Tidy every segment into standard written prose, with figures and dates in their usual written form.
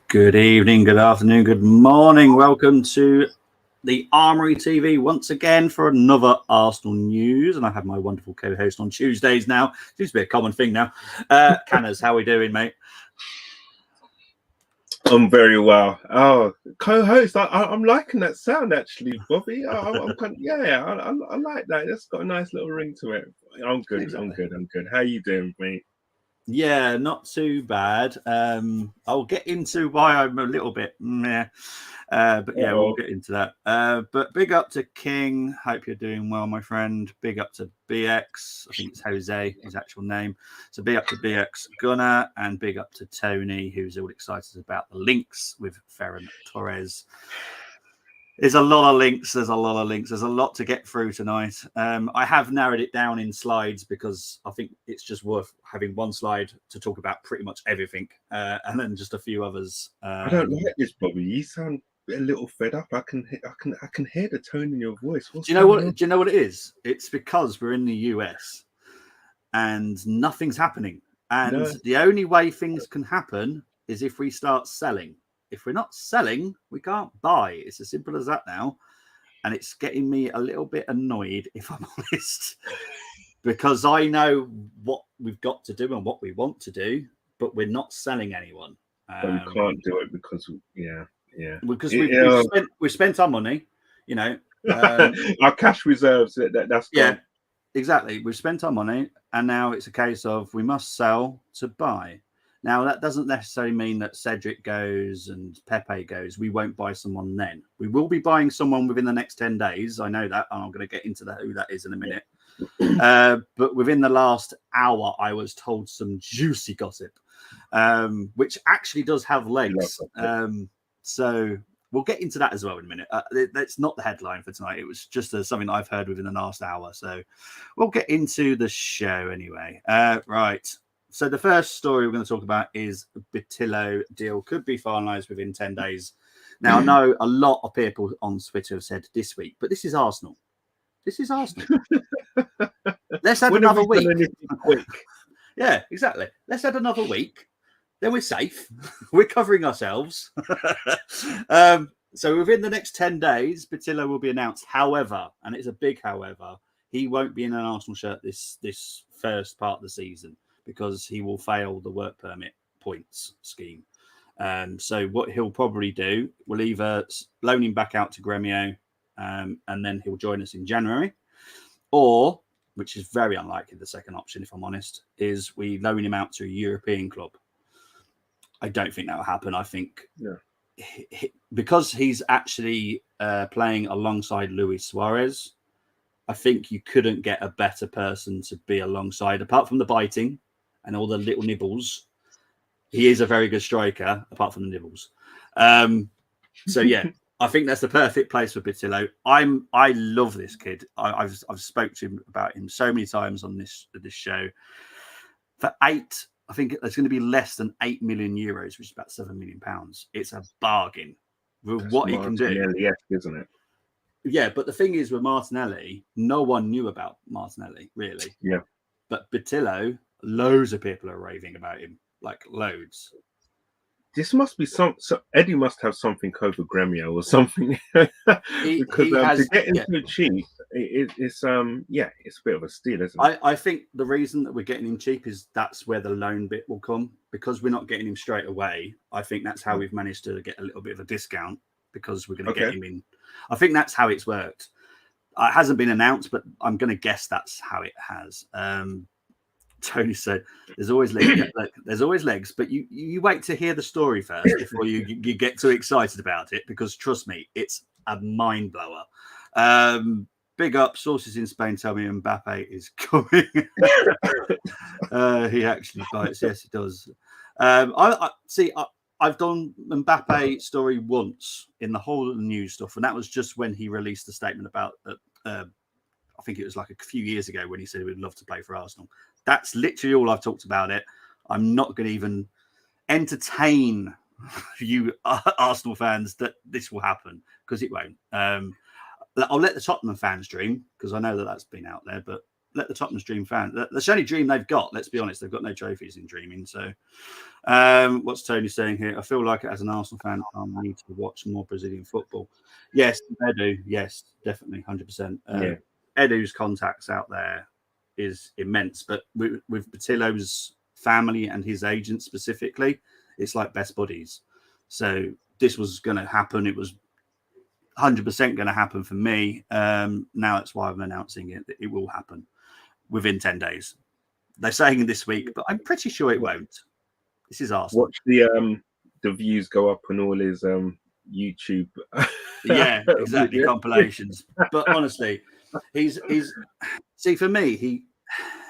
Good evening, good afternoon, good morning. Welcome to the Armoury TV once again for another Arsenal news. And I have my wonderful co-host on Tuesdays now. Seems to be a common thing now. Canners, how are we doing, mate? I'm very well. Oh, co-host, I'm liking that sound actually, Bobby. I'm kind of, I like that. It's got a nice little ring to it. I'm good. Exactly. I'm good. How you doing, mate? Yeah, not too bad. I'll get into why I'm a little bit meh. But yeah, we'll Uh-oh. get into that. But big up to King. Hope you're doing well, my friend. Big up to BX. I think it's Jose, his actual name. So big up to BX Gunner and big up to Tony, who's all excited about the links with Ferran Torres. There's a lot of links. There's a lot to get through tonight. I have narrowed it down in slides because I think it's just worth having one slide to talk about pretty much everything, and then just a few others. I don't like this, Bobby. You sound a little fed up. I can hear the tone in your voice. What's Do you know going on? what? Do you know what it is? It's because we're in the US and nothing's happening, and No. the only way things can happen is if we start selling. If we're not selling, we can't buy. It's as simple as that now. And it's getting me a little bit annoyed, if I'm honest, because I know what we've got to do and what we want to do, but we're not selling anyone. But we can't do it because Because Yeah. we've spent our money, you know. Our cash reserves. That's Yeah, gone. exactly. We've spent our money, and now it's a case of we must sell to buy. Now, that doesn't necessarily mean that Cedric goes and Pepe goes. We won't buy someone then. We will be buying someone within the next 10 days. I know that, and I'm going to get into who that is in a minute. But within the last hour, I was told some juicy gossip, which actually does have legs. So we'll get into that as well in a minute. That's not the headline for tonight. It was just something I've heard within the last hour. So we'll get into the show anyway. Right. So the first story we're going to talk about is Bitillo deal could be finalised within 10 days. Now, I know a lot of people on Twitter have said this week, but this is Arsenal. This is Arsenal. Let's add another week. Quick. Yeah, exactly. Let's add another week. Then we're safe. We're covering ourselves. So within the next 10 days, Bitillo will be announced. However, and it's a big however, he won't be in an Arsenal shirt this first part of the season, because he will fail the work permit points scheme. So what he'll probably do, we'll either loan him back out to Gremio, and then he'll join us in January, or, which is very unlikely, the second option, if I'm honest, is we loan him out to a European club. I don't think that will happen. I think because he's actually playing alongside Luis Suarez, I think you couldn't get a better person to be alongside, apart from the biting and all the little nibbles. He is a very good striker, apart from the nibbles. So yeah, I think that's the perfect place for Bitillo. I love this kid. I've spoke to him about him so many times on this show. For I think it's going to be less than 8 million euros, which is about £7 million. It's a bargain with That's what he can do. Isn't it? Yeah, but the thing is with Martinelli, no one knew about Martinelli, really. Yeah. But Bitillo, loads of people are raving about him, like loads. This must be so Eddie must have something over Gremio or something, because to get into it cheap, it's a bit of a steal, isn't it? I think the reason that we're getting him cheap is that's where the loan bit will come, because we're not getting him straight away. I think that's how we've managed to get a little bit of a discount, because we're going to get him in. I think that's how it's worked. It hasn't been announced, but I'm going to guess that's how it has. Tony said, "There's always legs. There's always legs, but you wait to hear the story first before you get too excited about it, because trust me, it's a mind blower." Big up, sources in Spain tell me Mbappe is coming. He actually bites. Yes, he does. I've done Mbappe story once in the whole of the news stuff, and that was just when he released a statement about. I think it was like a few years ago when he said he would love to play for Arsenal. That's literally all I've talked about it. I'm not going to even entertain you Arsenal fans that this will happen, because it won't. I'll let the Tottenham fans dream, because I know that that's been out there, but let the Tottenham's dream fan. The only dream they've got. Let's be honest, they've got no trophies in dreaming. So, what's Tony saying here? I feel like as an Arsenal fan, I need to watch more Brazilian football. Yes, Edu. Yes, definitely, 100%. Edu's contacts out there is immense, but with Batillo's family and his agent specifically, it's like best buddies. So this was going to happen. It was 100% going to happen for me. Now that's why I'm announcing it. It will happen within 10 days. They're saying this week, but I'm pretty sure it won't. This is Arsenal. Watch the views go up on all his YouTube. Yeah, exactly. Compilations. But honestly, he's see, for me,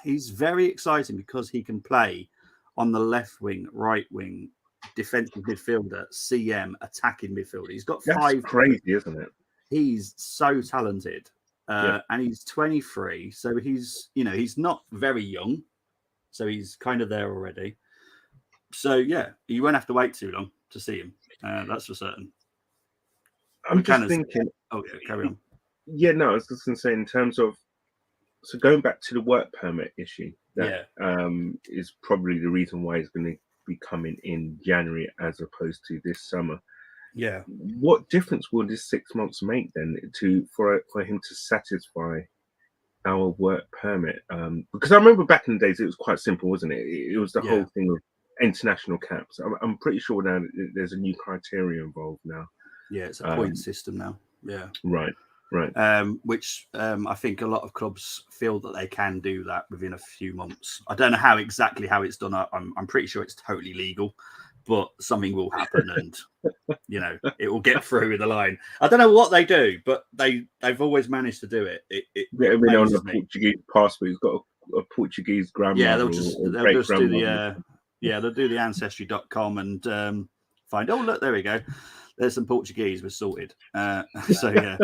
he's very exciting because he can play on the left wing, right wing, defensive midfielder, CM, attacking midfielder. He's got That's 5. Crazy, isn't it? He's so talented, and he's 23, so he's not very young, so he's kind of there already. So yeah, you won't have to wait too long to see him. That's for certain. I'm just thinking. Oh yeah, carry on. Yeah, no, I was just going to say in terms of, so going back to the work permit issue, that is probably the reason why he's going to be coming in January as opposed to this summer. Yeah. What difference will this 6 months make then for him to satisfy our work permit? Because I remember back in the days it was quite simple, wasn't it? It was the whole thing of international caps. I'm pretty sure now there's a new criteria involved now. Yeah, it's a point system now. Yeah. Right. Which I think a lot of clubs feel that they can do that within a few months. I don't know how it's done. I'm pretty sure it's totally legal, but something will happen, and it will get through the line. I don't know what they do, but they've always managed to do it. It on the Portuguese passport, he's got a Portuguese grandmother. Yeah, they'll just do they'll do the ancestry.com and find. Oh, look, there we go. There's some Portuguese. We're sorted. So yeah.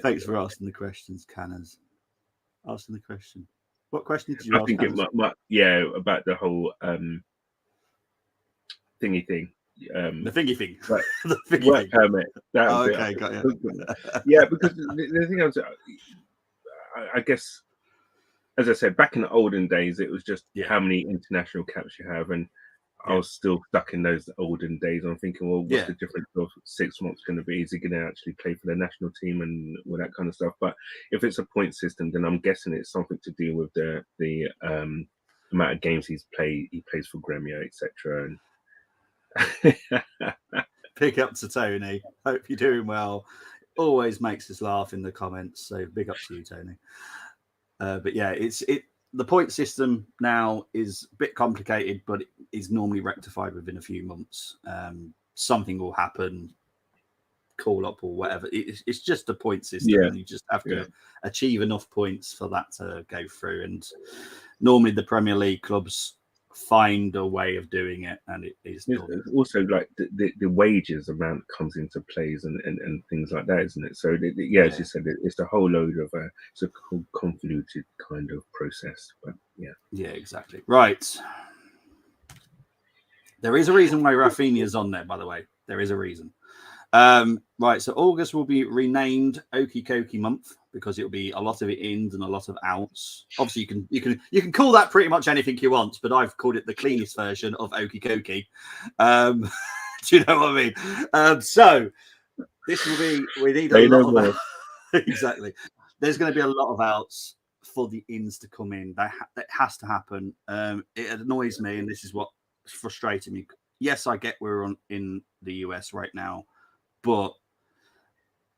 Thanks for asking the questions, Canners. Asking the question. What question did you ask? I think about the whole thingy thing. The thingy thing. Right. The thingy work thing. permit. Okay, got you. Yeah, because the thing is, I guess, as I said, back in the olden days, it was just how many international caps you have, and I was still stuck in those olden days. I'm thinking, well, what's the difference of 6 months going to be? Is he going to actually play for the national team and all that kind of stuff? But if it's a point system, then I'm guessing it's something to do with the amount of games he's played. He plays for Gremio, etc. And Pick up to Tony. Hope you're doing well. Always makes us laugh in the comments. So big up to you, Tony. But yeah, the point system now is a bit complicated, but it is normally rectified within a few months. Something will happen, call up or whatever. It's just a point system, and you just have to achieve enough points for that to go through. And normally the Premier League clubs find a way of doing it, and it is done. Also like the wages amount comes into plays and things like that, isn't it? So as you said, it's a whole load of it's a convoluted kind of process, but yeah, exactly. Right, there is a reason why Rafinha's on there, by the way. There is a reason. Right, so August will be renamed Okie Kokie month because it'll be a lot of ins and a lot of outs. Obviously, you can call that pretty much anything you want, but I've called it the cleanest version of Okie Kokie. Do you know what I mean? So this will be. We need a lot of exactly. There's going to be a lot of outs for the ins to come in. That has to happen. It annoys me, and this is what frustrated me. Yes, I get we're in the US right now, but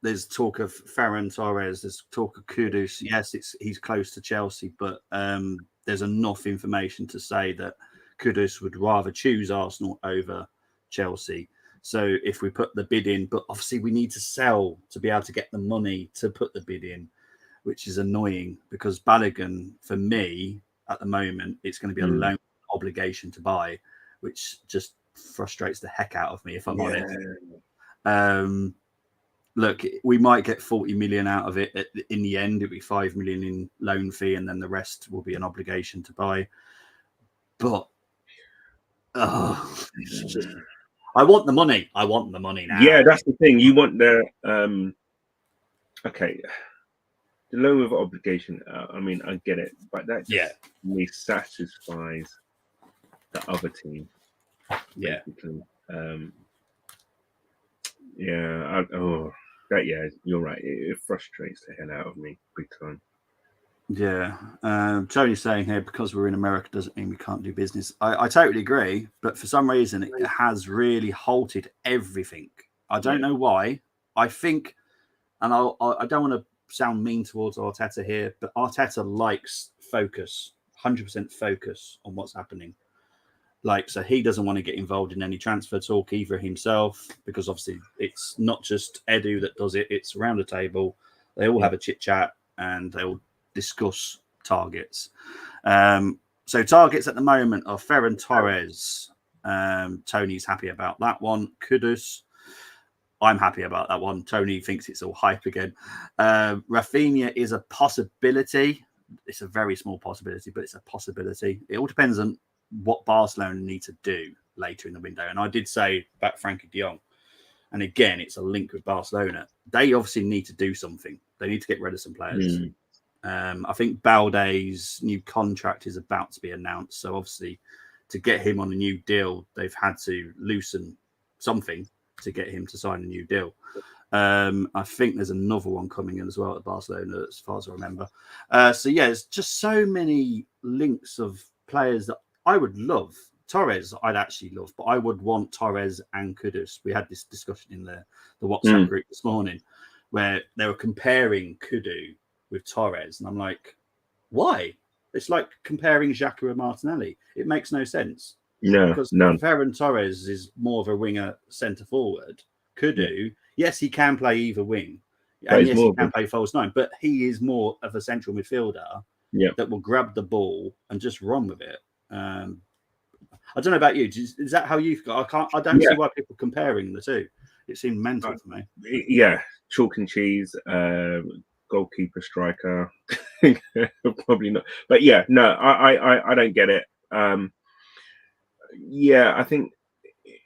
there's talk of Ferran Torres, there's talk of Kudus. Yes, he's close to Chelsea, but there's enough information to say that Kudus would rather choose Arsenal over Chelsea. So if we put the bid in, but obviously we need to sell to be able to get the money to put the bid in, which is annoying because Balogun, for me, at the moment, it's going to be a loan obligation to buy, which just frustrates the heck out of me, if I'm honest. Look, we might get 40 million out of it in the end. It'll be 5 million in loan fee, and then the rest will be an obligation to buy. But I want the money. I want the money now. Yeah, that's the thing. You want the okay. the loan with obligation. I mean, I get it, but that Yeah. just me satisfies the other team. Yeah. Basically. Yeah. Yeah, you're right. It frustrates the hell out of me big time. Yeah. Tony's saying here, because we're in America doesn't mean we can't do business. I totally agree, but for some reason it has really halted everything. I don't know why. I think, and I don't want to sound mean towards Arteta here, but Arteta likes focus, 100% focus on what's happening. Like, so he doesn't want to get involved in any transfer talk either himself, because obviously it's not just Edu that does it, it's around the table. They all have a chit chat and they'll discuss targets. So targets at the moment are Ferran Torres. Tony's happy about that one. Kudus. I'm happy about that one. Tony thinks it's all hype again. Rafinha is a possibility. It's a very small possibility, but it's a possibility. It all depends on what Barcelona need to do later in the window. And I did say about Frankie de Jong. And again, it's a link with Barcelona. They obviously need to do something. They need to get rid of some players. I think Balde's new contract is about to be announced. So obviously, to get him on a new deal, they've had to loosen something to get him to sign a new deal. I think there's another one coming in as well at Barcelona, as far as I remember. So yeah, there's just so many links of players that I would love. Torres, I'd actually love, but I would want Torres and Kudus. We had this discussion in the WhatsApp group this morning where they were comparing Kudu with Torres. And I'm like, why? It's like comparing Xhaka and Martinelli. It makes no sense. Because Ferran Torres is more of a winger centre forward. Kudu, yes, he can play either wing. And yes, he can play false nine, but he is more of a central midfielder that will grab the ball and just run with it. I don't know about you. Is that how you've got? I don't see why people are comparing the two. It seemed mental for me. Yeah, chalk and cheese, goalkeeper, striker, probably not. But yeah, no, I don't get it. Yeah, I think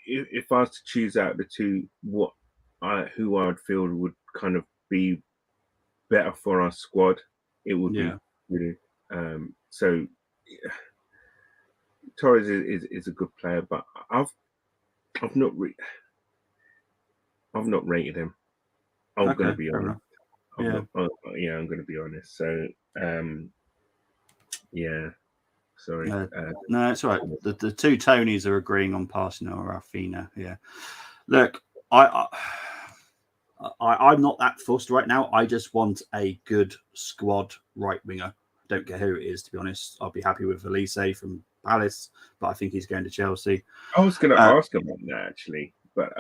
if I was to choose out the two, who I would feel would kind of be better for our squad, it would be really. So Torres is a good player, but I've not rated him. I'm going to be honest. I'm going to be honest. So yeah. Sorry. No, it's all right. The two Tonys are agreeing on passing or Rafinha. Yeah. Look, I'm not that fussed right now. I just want a good squad right winger. Don't care who it is, to be honest. I'll be happy with Elise from Palace, but I think he's going to Chelsea. I was going to ask about that actually, but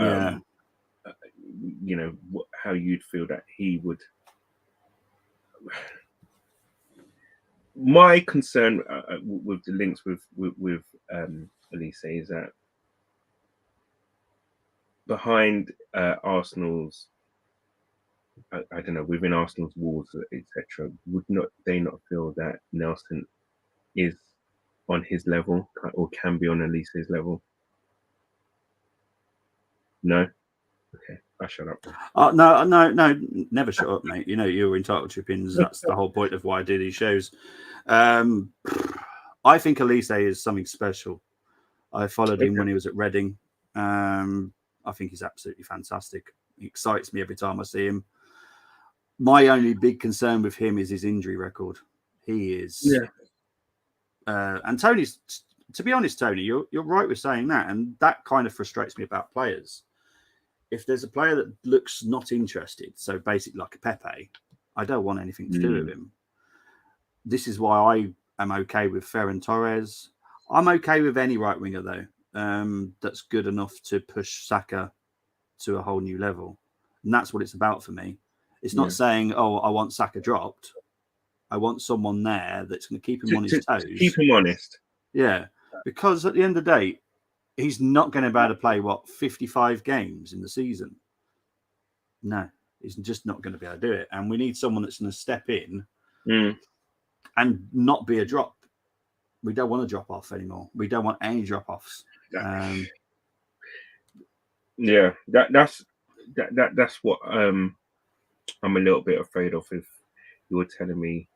you know how you'd feel that he would. My concern with the links with Elise is that behind Arsenal's, I don't know, within Arsenal's walls, etc., would they not feel that Nelson is on his level or can be on Elise's level? No. Okay, I shut up. No, never shut up, mate. You know you're entitled to your opinions. That's the whole point of why I do these shows. I think Elise is something special. I followed him when he was at Reading. I think he's absolutely fantastic. He excites me every time I see him. My only big concern with him is his injury record. He is, and Tony's. To be honest, Tony, you're right with saying that, and that kind of frustrates me about players. If there's a player that looks not interested, so basically like a Pepe, I don't want anything to do with him. This is why I am okay with Ferran Torres. I'm okay with any right winger though, that's good enough to push Saka to a whole new level, and that's what it's about for me. It's not saying, "Oh, I want Saka dropped." I want someone there that's going to keep him on his toes. Keep him honest. Yeah, because at the end of the day, he's not going to be able to play 55 games in the season. No, he's just not going to be able to do it. And we need someone that's going to step in and not be a drop. We don't want to drop off anymore. We don't want any drop offs. Yeah, that's what I'm a little bit afraid of. If you're telling me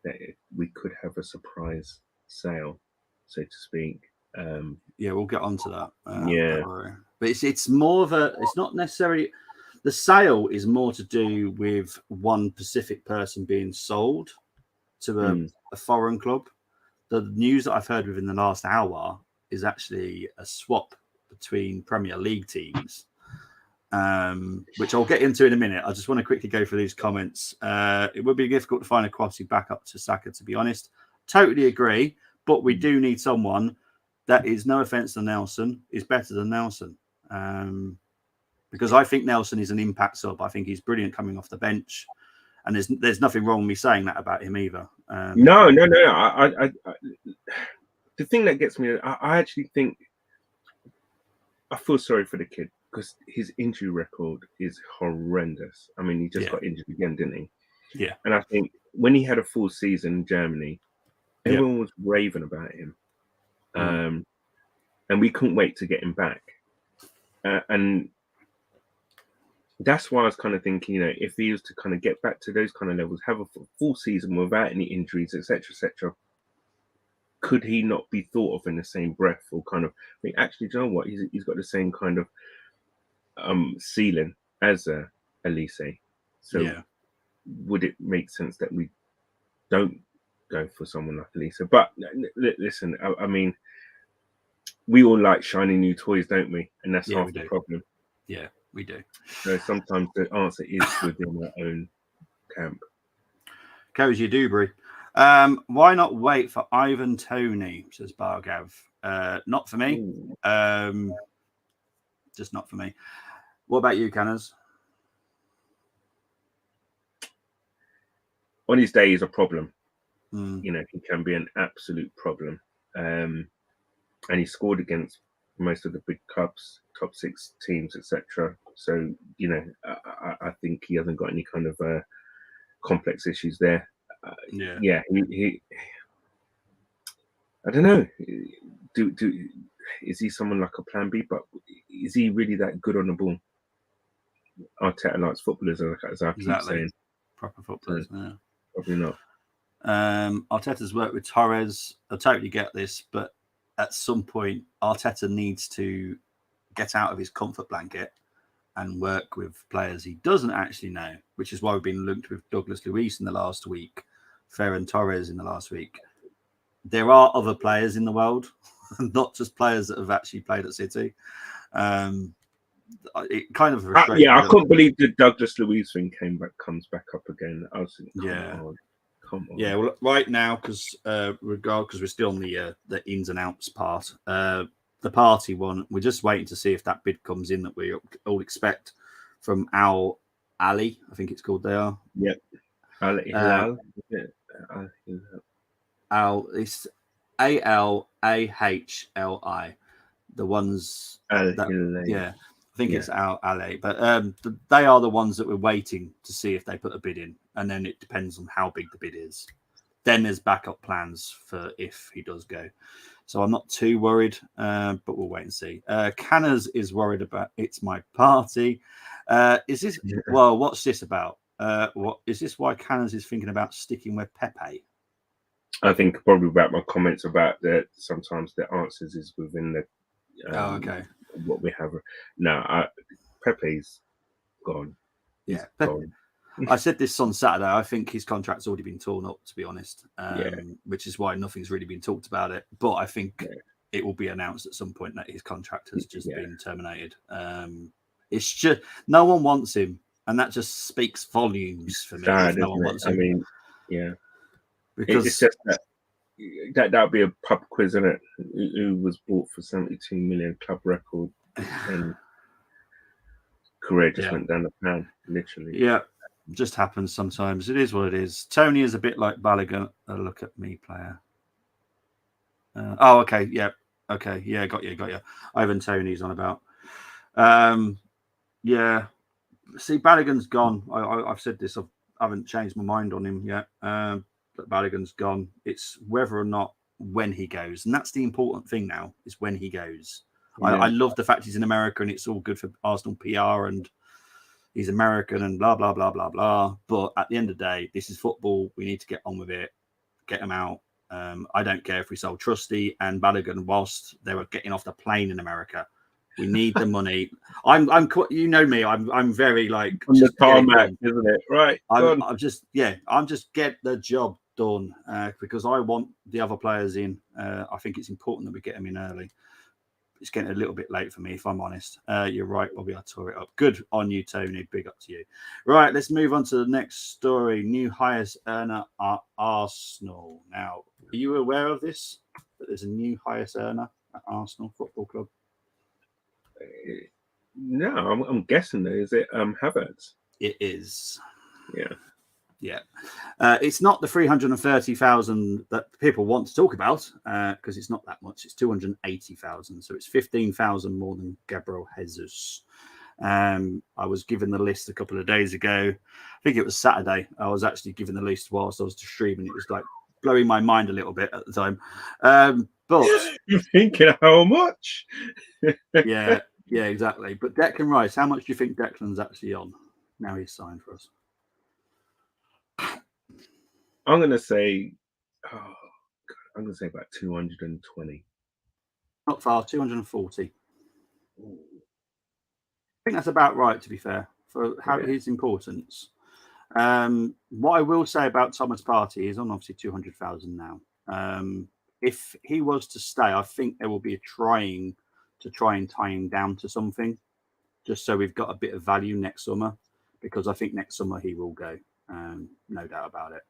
that we could have a surprise sale, so to speak. Yeah, we'll get onto that. Yeah. Don't worry. But it's more of a. It's not necessarily. The sale is more to do with one specific person being sold to a foreign club. The news that I've heard within the last hour is actually a swap between Premier League teams, which I'll get into in a minute. I just want to quickly go through these comments. It would be difficult to find a quality backup to Saka, to be honest. Totally agree, but we do need someone that is, no offense to Nelson, is better than Nelson. Because I think Nelson is an impact sub. I think he's brilliant coming off the bench. And there's nothing wrong with me saying that about him either. No. I the thing that gets me, I actually think I feel sorry for the kid because his injury record is horrendous. I mean, he just got injured again, didn't he? Yeah. And I think when he had a full season in Germany, everyone was raving about him. And we couldn't wait to get him back. And that's why I was kind of thinking, if he was to kind of get back to those kind of levels, have a full season without any injuries, etc., could he not be thought of in the same breath, or kind of think, actually, do you know what? He's got the same kind of ceiling as Elise. So would it make sense that we don't go for someone like Elise? But listen, I mean, we all like shiny new toys, don't we? And that's half the problem. Yeah, we do. So sometimes the answer is within our own camp. Cozy Dewberry. Why not wait for Ivan Toney, says Bargav. Not for me. Just not for me. What about you, Canners? On his day, he's a problem. He can be an absolute problem. And he scored against most of the big clubs, top 6 teams, etc. So, I think he hasn't got any kind of complex issues there. He I don't know. Is he someone like a plan B? But is he really that good on the ball? Arteta likes footballers, as I keep saying. Proper footballers, yeah. Probably not. Arteta's worked with Torres. I totally get this, but at some point, Arteta needs to get out of his comfort blanket and work with players he doesn't actually know, which is why we've been linked with Douglas Luiz in the last week, Ferran Torres in the last week. There are other players in the world, not just players that have actually played at City. It kind of frustrates me. I couldn't believe the Douglas Luiz thing comes back up again. I was thinking, come on. Yeah, well, right now, because we're still on the ins and outs part, the party one, we're just waiting to see if that bid comes in that we all expect from Al Ali, I think it's called there. Yep. Al Hilal. It's ALAHLI. The ones I think it's Al Ali, but they are the ones that we're waiting to see if they put a bid in, and then it depends on how big the bid is. Then there's backup plans for if he does go. So I'm not too worried, but we'll wait and see. Canners is worried about it's my party. Is this well? What's this about? What is this? Why Canners is thinking about sticking with Pepe? I think probably about my comments about that. Sometimes the answers is within the. What we have now. Pepe's gone. He's gone. I said this on Saturday. I think his contract's already been torn up, to be honest, which is why nothing's really been talked about it. But I think it will be announced at some point that his contract has just been terminated. It's just no one wants him, and that just speaks volumes for me. No one wants him. I mean, because it's just that'll be a pub quiz, isn't it? Who was bought for 72 million, club record, and career just went down the pan, literally. Yeah. Just happens sometimes. It is what it is. Tony is a bit like Balogun. Look at me, player. Okay. Yeah. Okay. Yeah. Got you. Ivan Tony's on about. Yeah. See, Balogun's gone. I've said this. I haven't changed my mind on him yet. But Balogun's gone. It's whether or not when he goes, and that's the important thing now. Is when he goes. Yeah. I love the fact he's in America, and it's all good for Arsenal PR and he's American and blah, blah, blah, blah, blah. But at the end of the day, this is football. We need to get on with it, get him out. I don't care if we sold Trusty and Balogun whilst they were getting off the plane in America. We need the money. I'm you know me. I'm very like on the tarmac, isn't it? Right. I'm just get the job done because I want the other players in. I think it's important that we get them in early. It's getting a little bit late for me, if I'm honest. You're right, Bobby. I tore it up. Good on you, Tony. Big up to you. Right, let's move on to the next story. New highest earner at Arsenal. Now, are you aware of this? That there's a new highest earner at Arsenal Football Club? No, I'm guessing though. Is it Havertz? It is. Yeah. It's not the 330,000 that people want to talk about because it's not that much. It's 280,000, so it's 15,000 more than Gabriel Jesus. I was given the list a couple of days ago. I think it was Saturday. I was actually given the list whilst I was streaming. It was like blowing my mind a little bit at the time. But you're thinking how much? yeah, exactly. But Declan Rice, how much do you think Declan's actually on now he's signed for us? I'm gonna say, about 220. Not far, 240. I think that's about right, to be fair, for his importance. What I will say about Thomas Partey is on obviously 200,000 now. If he was to stay, I think there will be a trying to try and tie him down to something, just so we've got a bit of value next summer, because I think next summer he will go, no doubt about it.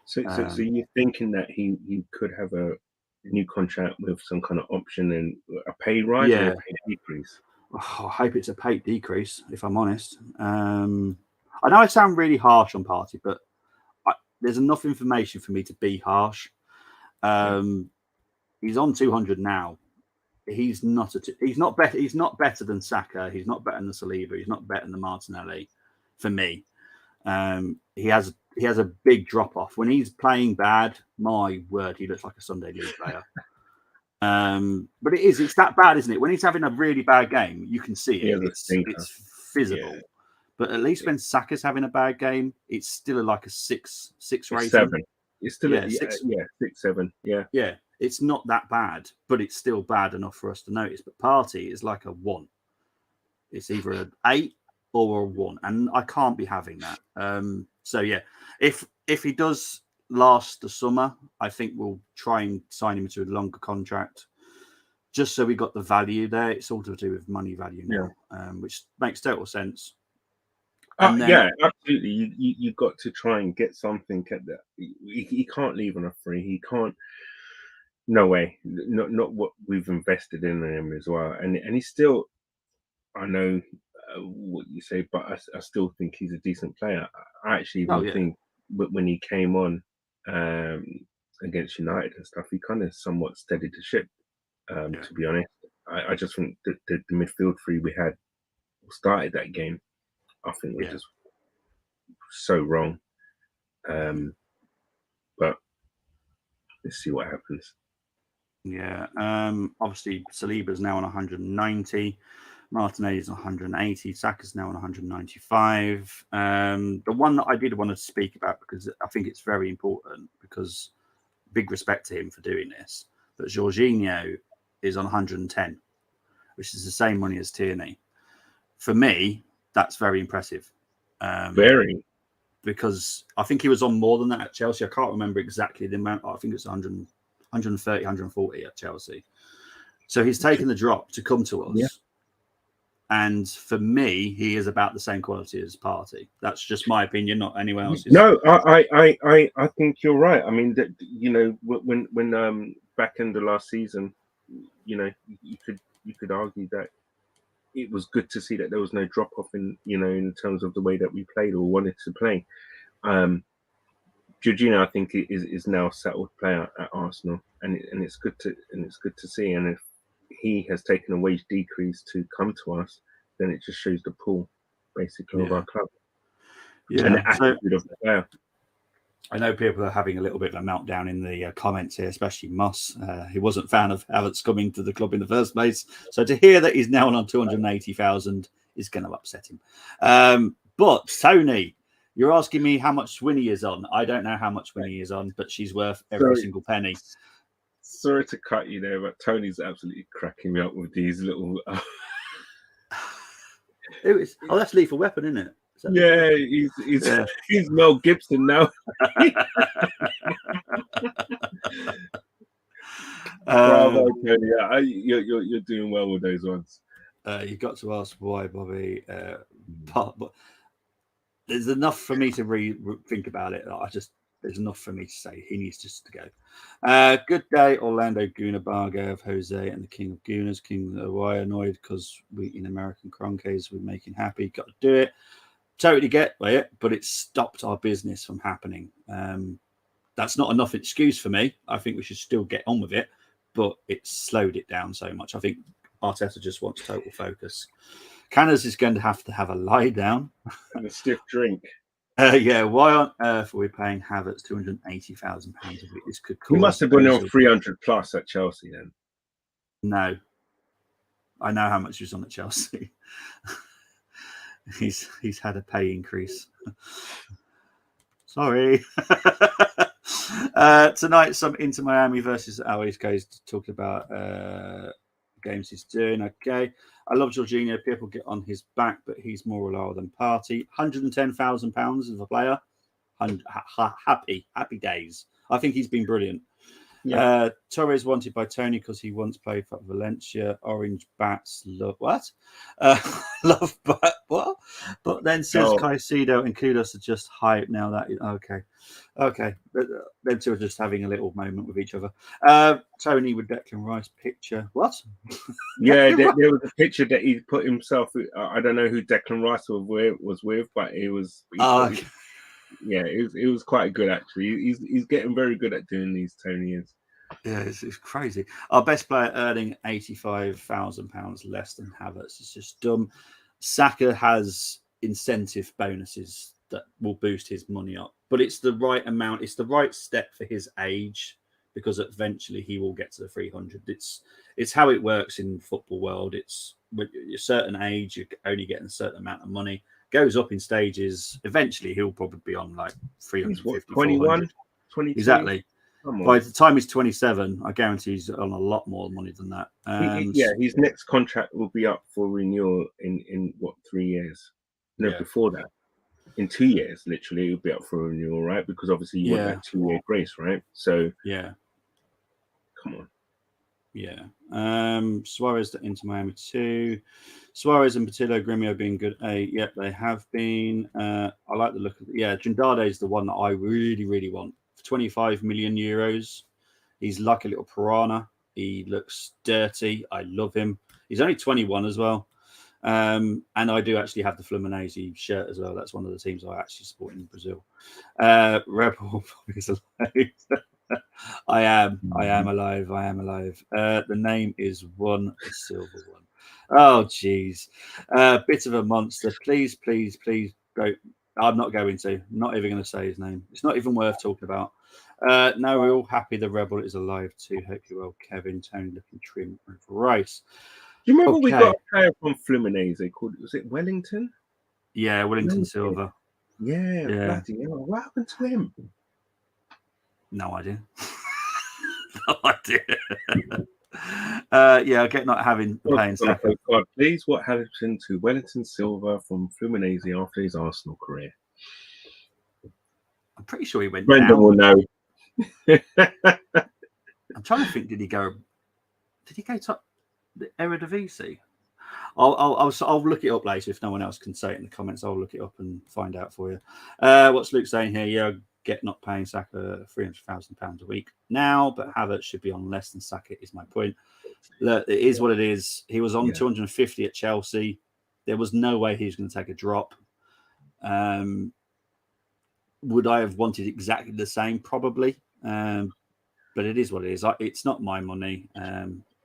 So you're thinking that he could have a new contract with some kind of option and a pay rise or a pay decrease? Oh, I hope it's a pay decrease, if I'm honest. I know I sound really harsh on Partey, but there's enough information for me to be harsh. He's on 200 now. He's not better. He's not better than Saka. He's not better than Saliba. He's not better than Martinelli. For me, he has a big drop off when he's playing bad. My word, he looks like a Sunday league player. But it's that bad, isn't it? When he's having a really bad game, you can see it. It's visible. Yeah. But at least when Saka's having a bad game, it's still like a six rating. 7. It's still 6, 7. Yeah. It's not that bad, but it's still bad enough for us to notice. But Partey is like a 1. It's either an 8 or a 1, and I can't be having that. So yeah, if he does last the summer, I think we'll try and sign him to a longer contract, just so we got the value there. It's all to do with money value now, which makes total sense. Yeah, absolutely. You've got to try and get something at that. He can't leave on a free. He can't. No way. Not what we've invested in him as well. And he's still. I know what you say, but I still think he's a decent player. I actually even think when he came on against United and stuff, he kind of somewhat steadied the ship. To be honest, I just think that the midfield three we had started that game, I think was just so wrong. But let's see what happens. Yeah. Obviously, Saliba's now on 190. Martinelli's on 180. Saka's now on 195. The one that I did want to speak about, because I think it's very important, because big respect to him for doing this, but Jorginho is on 110, which is the same money as Tierney. For me, that's very impressive. Very. Because I think he was on more than that at Chelsea. I can't remember exactly the amount. I think it's 130, 140 at Chelsea. So he's taken the drop to come to us. Yeah. And for me, he is about the same quality as Partey. That's just my opinion, not anyone else's. No, I think you're right. I mean, that, you know, when back in the last season, you know, you could argue that it was good to see that there was no drop off in, you know, in terms of the way that we played or wanted to play. Jorginho, I think, is now a settled player at Arsenal, and it's good to see. And if he has taken a wage decrease to come to us, then it just shows the pull, basically, of our club. Yeah, and the attitude of the player. I know people are having a little bit of a meltdown in the comments here, especially Moss. He wasn't a fan of Havertz coming to the club in the first place. So to hear that he's now on 280,000 is going to upset him. But Tony, you're asking me how much Winnie is on. I don't know how much Winnie is on, but she's worth every single penny. Sorry to cut you there, but Tony's absolutely cracking me up with these little. That's Lethal Weapon, isn't it? Yeah, he's Mel Gibson now. Bravo, Tony. You're doing well with those ones. You've got to ask why, Bobby. But there's enough for me to think about it. There's enough for me to say. He needs just to go. Good day, Orlando Goonabargo of Jose and the King of Gooners. King why annoyed because we in American Cronkes we're making happy. Got to do it. Totally get it, but it stopped our business from happening. That's not enough excuse for me. I think we should still get on with it, but it slowed it down so much. I think Arteta just wants total focus. Canners is going to have a lie down and a stiff drink. Yeah, why on earth are we paying Havertz £280,000 a week? This could cause. He must have been on 300 plus at Chelsea then. No, I know how much he was on at Chelsea. He's had a pay increase. Sorry. Tonight, some Inter Miami versus our East Coast talking about games he's doing. Okay. I love Jorginho. People get on his back, but he's more reliable than Partey. £110,000 as a player. Happy days. I think he's been brilliant. Yeah. Torres wanted by Tony because he once played for Valencia. Orange bats love what? Love bat what? But then says Caicedo and Kudos are just hype now. That is okay. Them two are just having a little moment with each other. Tony with Declan Rice picture. What? Yeah, there was a picture that he put himself. I don't know who Declan Rice was with, but it was. Yeah, it was quite good actually. He's getting very good at doing these, Tony is. Yeah, it's crazy. Our best player earning £85,000 less than Havertz is just dumb. Saka has incentive bonuses that will boost his money up, but it's the right amount. It's the right step for his age because eventually he will get to the 300. It's how it works in the football world. It's with a certain age, you're only getting a certain amount of money. Goes up in stages. Eventually, he'll probably be on like 350, 21, 22. Exactly. By the time he's 27, I guarantee he's on a lot more money than that. His next contract will be up for renewal in what 3 years? No, before that, in 2 years, literally, it'll be up for renewal, right? Because obviously you want that 2-year grace, right? So come on. Yeah. Suarez to Inter Miami 2. Suarez and Patillo Gremio being good 8. Yep, they have been. I like the look of it. Yeah, Jindade is the one that I really, really want. For 25 million euros. He's like a little piranha. He looks dirty. I love him. He's only 21 as well. And I do actually have the Fluminense shirt as well. That's one of the teams I actually support in Brazil. Rebel is alive. I am alive. The name is One Silver One. Oh, jeez. Bit of a monster. Please go. I'm not going to. Not even going to say his name. It's not even worth talking about. No, we're all happy the Rebel is alive too. Hope you're well, Kevin. Tony looking trim with rice. Do you remember we got a player from Fluminense called, was it Wellington? Yeah, Wellington Silva. Yeah. Bloody hell. What happened to him? No idea. No idea. I get not having the paying stuff. God, please, what happened to Wellington Silva from Fluminense after his Arsenal career? I'm pretty sure he went Brenda down. will know. I'm trying to think. Did he go to the Eredivisie? I'll look it up later if no one else can say it in the comments. I'll look it up and find out for you. What's Luke saying here? Yeah, get not paying Saka £300,000 a week now, but Havertz should be on less than Saka is my point. Look, it is what it is. He was on 250 at Chelsea. There was no way he was going to take a drop. Would I have wanted exactly the same? Probably. But it is what it is. It's not my money.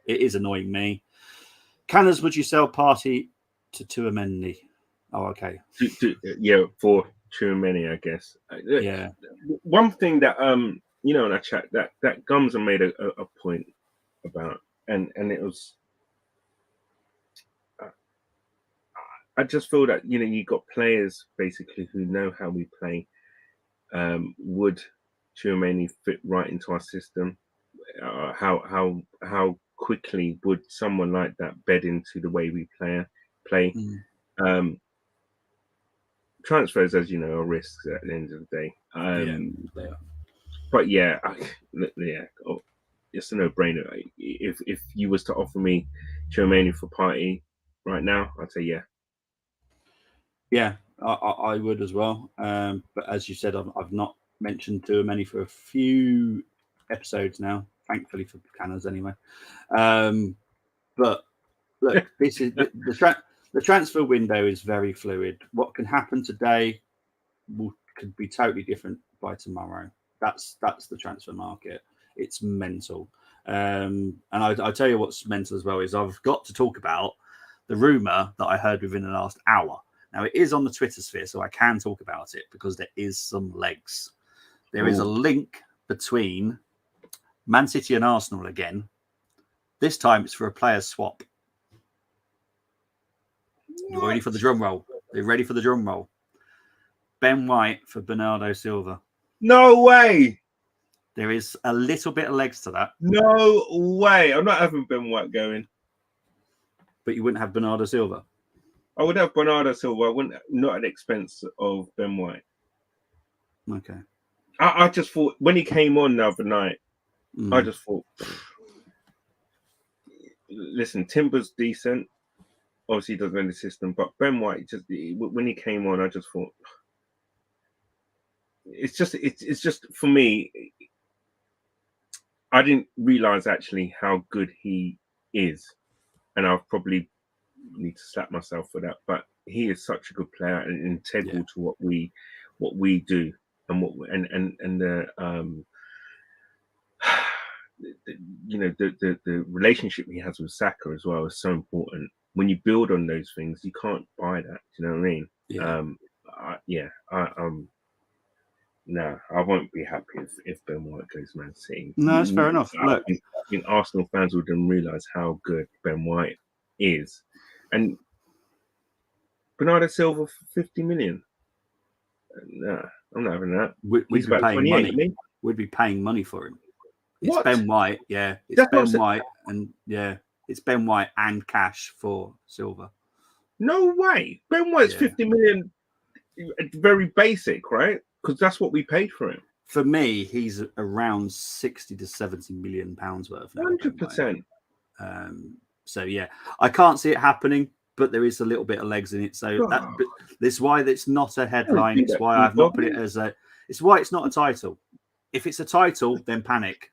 It is annoying me. Canners, would you sell Partey to Tuamendi? Oh, okay. For Tuamendi, I guess. Yeah. One thing that in a chat that Gums made a point about, and it was I just feel that you've got players basically who know how we play. Would Tchouaméni fit right into our system? How quickly would someone like that bed into the way we play? Transfers, as you know, are risks at the end of the day. They are. But yeah, it's a no-brainer. If you was to offer me Tchouaméni for Partey right now, I'd say yeah. Yeah, I would as well. But as you said, I've not mentioned Tchouaméni for a few episodes now, thankfully for Canners anyway. But look, this is the transfer window is very fluid. What can happen today could be totally different by tomorrow. That's the transfer market. It's mental. And I tell you what's mental as well is I've got to talk about the rumor that I heard within the last hour. Now, it is on the Twitter sphere, so I can talk about it because there is some legs. There is a link between Man City and Arsenal again. This time it's for a player swap. You're ready for the drum roll? They're ready for the drum roll. Ben White for Bernardo Silva. No way! There is a little bit of legs to that. No way! I'm not having Ben White going. But you wouldn't have Bernardo Silva? I would have Bernardo Silva. I wouldn't, not at the expense of Ben White. Okay. I just thought when he came on the other night, I just thought, listen, Timber's decent. Obviously, he doesn't know the system, but Ben White when he came on, I just thought it's just for me. I didn't realize actually how good he is, and I'll probably need to slap myself for that. But he is such a good player and integral to what we do, and the relationship he has with Saka as well is so important. When you build on those things, you can't buy that. Do you know what I mean? No, I won't be happy if Ben White goes Man City. No, that's fair enough. Look, I think Arsenal fans will then realise how good Ben White is, and Bernardo Silva for 50 million. Nah, I'm not having that. We'd be paying money. We'd be paying money for him. It's what? Ben White, yeah. It's Ben White, and it's Ben White and cash for Silva. No way. Ben White's 50 million. Very basic, right? Because that's what we paid for him. For me, he's around 60 to 70 million pounds worth. 100%. So yeah, I can't see it happening, but there is a little bit of legs in it. So that's why it's not a headline. It's why I've not put it as a. It's why it's not a title. If it's a title, then panic.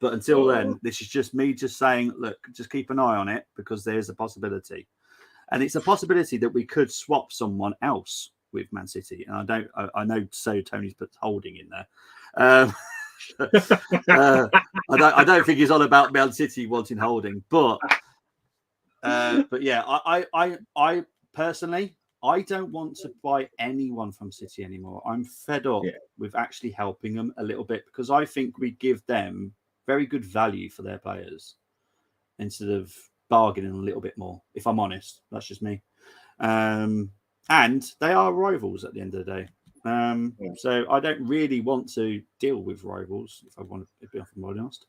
But until then, this is just me just saying, look, just keep an eye on it because there's a possibility, and it's a possibility that we could swap someone else with Man City. And I know Tony's put Holding in there. I don't think he's on about Man City wanting Holding, but yeah, I personally, I don't want to buy anyone from City anymore. I'm fed up with actually helping them a little bit because I think we give them very good value for their players instead of bargaining a little bit more. If I'm honest, that's just me. And they are rivals at the end of the day. So I don't really want to deal with rivals, if I want to be honest.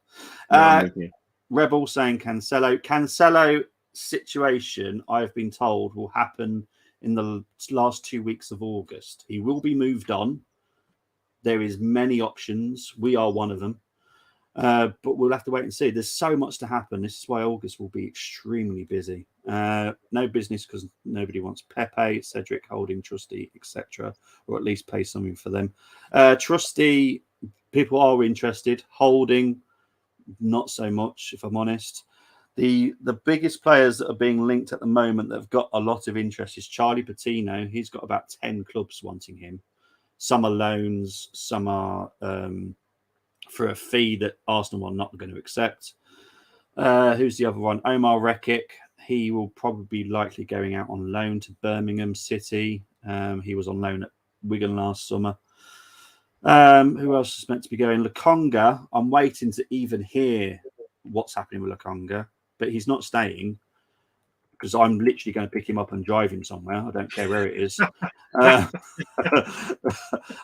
Rebel saying Cancelo situation, I've been told, will happen in the last 2 weeks of August. He will be moved on. There is many options. We are one of them. But we'll have to wait and see. There's so much to happen. This is why August will be extremely busy. No business because nobody wants Pepe, Cedric, Holding, Trusty, etc., or at least pay something for them. Trusty, people are interested. Holding, not so much, if I'm honest. The biggest players that are being linked at the moment that have got a lot of interest is Charlie Patino. He's got about 10 clubs wanting him. Some are loans, some are for a fee that Arsenal are not going to accept. Who's the other one? Omar Rekik. He will probably be likely going out on loan to Birmingham City. He was on loan at Wigan last summer. Who else is meant to be going? Lokonga. I'm waiting to even hear what's happening with Lokonga, but he's not staying. because I'm literally going to pick him up and drive him somewhere. I don't care where it is.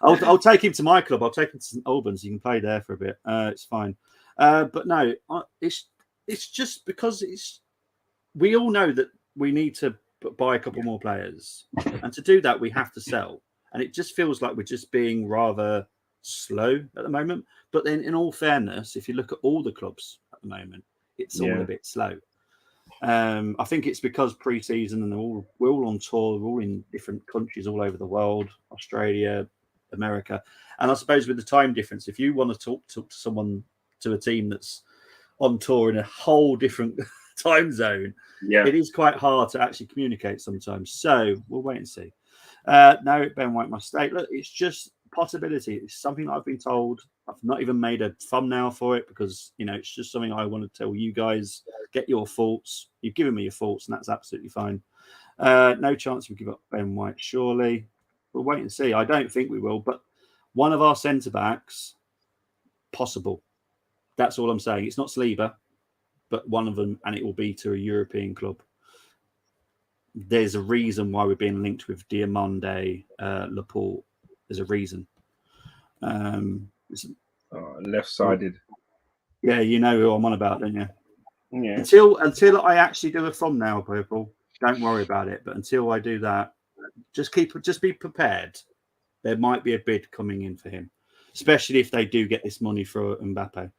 I'll take him to my club. I'll take him to St Albans. He can play there for a bit. It's fine. But no, it's just because we all know that we need to buy a couple more players, and to do that we have to sell. And it just feels like we're just being rather slow at the moment. But then, in all fairness, if you look at all the clubs at the moment, it's all a bit slow. I think it's because pre-season and we're all on tour. We're all in different countries all over the world, Australia, America, and I suppose with the time difference, if you want to talk to someone, to a team that's on tour in a whole different time zone, it is quite hard to actually communicate sometimes. So we'll wait and see. No, Ben White must stay. Look, it's just possibility. It's something that I've been told. I've not even made a thumbnail for it because, it's just something I want to tell you guys. Get your thoughts. You've given me your thoughts, and that's absolutely fine. No chance we give up Ben White, surely. We'll wait and see. I don't think we will, but one of our centre-backs, possible. That's all I'm saying. It's not Saliba, but one of them, and it will be to a European club. There's a reason why we're being linked with Diamande, Laporte. There's a reason. Left-sided. Yeah, you know who I'm on about, don't you? Yeah. Until I actually do a thumbnail, people, don't worry about it. But until I do that, just be prepared. There might be a bid coming in for him, especially if they do get this money for Mbappe,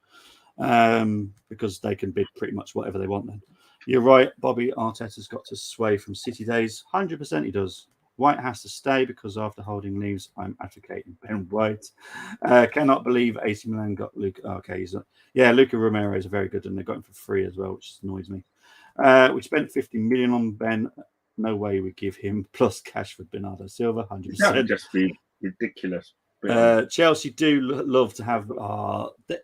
because they can bid pretty much whatever they want. Then you're right. Bobby Arteta's got to sway from City days. 100% he does. White has to stay because after Holding leaves, I'm advocating Ben White. Cannot believe AC Milan got Luca. Oh, okay, Luca Romero is very good, and they got him for free as well, which annoys me. We spent 50 million on Ben. No way we give him plus cash for Bernardo Silva. 100%. That would just be ridiculous. Chelsea do love to have.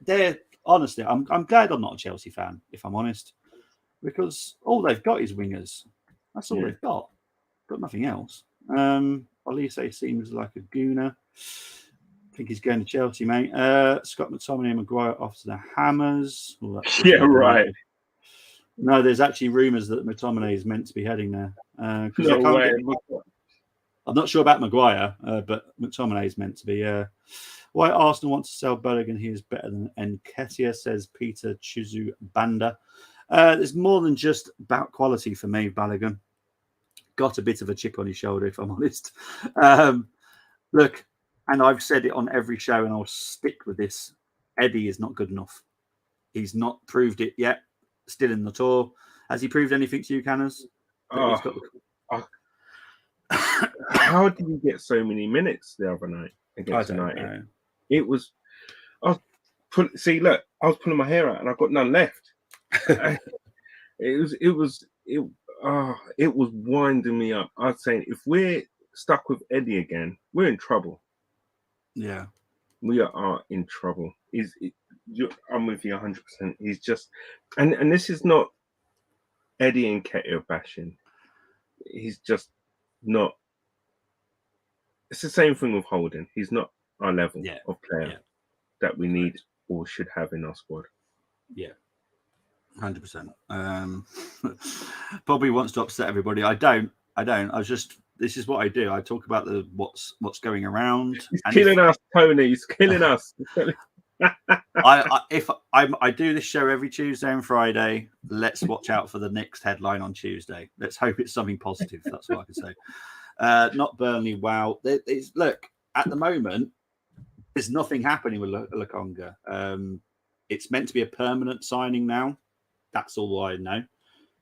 They're honestly, I'm glad I'm not a Chelsea fan, if I'm honest, because all they've got is wingers. That's all they've got. Got nothing else. Olise seems like a gooner. I think he's going to Chelsea, mate. Scott McTominay and Maguire off to the Hammers. Right. No, there's actually rumours that McTominay is meant to be heading there. No way. I'm not sure about Maguire, but McTominay is meant to be. Why Arsenal wants to sell Balogun? He is better than Nketiah, says Peter Chizu Banda. There's more than just about quality for me, Balogun. Got a bit of a chip on his shoulder, if I'm honest. Look, and I've said it on every show, and I'll stick with this. Eddie is not good enough. He's not proved it yet. Still in the tour. Has he proved anything to you, Canners? How did he get so many minutes the other night against United? It was. I was pulling my hair out, and I've got none left. It was winding me up. I was saying, if we're stuck with Eddie again, we're in trouble. Yeah, we are in trouble. I'm with you 100%. He's just, and this is not Eddie and Nketiah bashing. He's just not. It's the same thing with Holding. He's not our level of player that we need or should have in our squad. Yeah. 100%. Bobby wants to upset everybody. I don't. This is what I do. I talk about what's going around. He's killing us, Tony. He's killing us. I do this show every Tuesday and Friday. Let's watch out for the next headline on Tuesday. Let's hope it's something positive. That's what I can say. Not Burnley. Wow. Look, at the moment, there's nothing happening with Lokonga. It's meant to be a permanent signing now. That's all I know.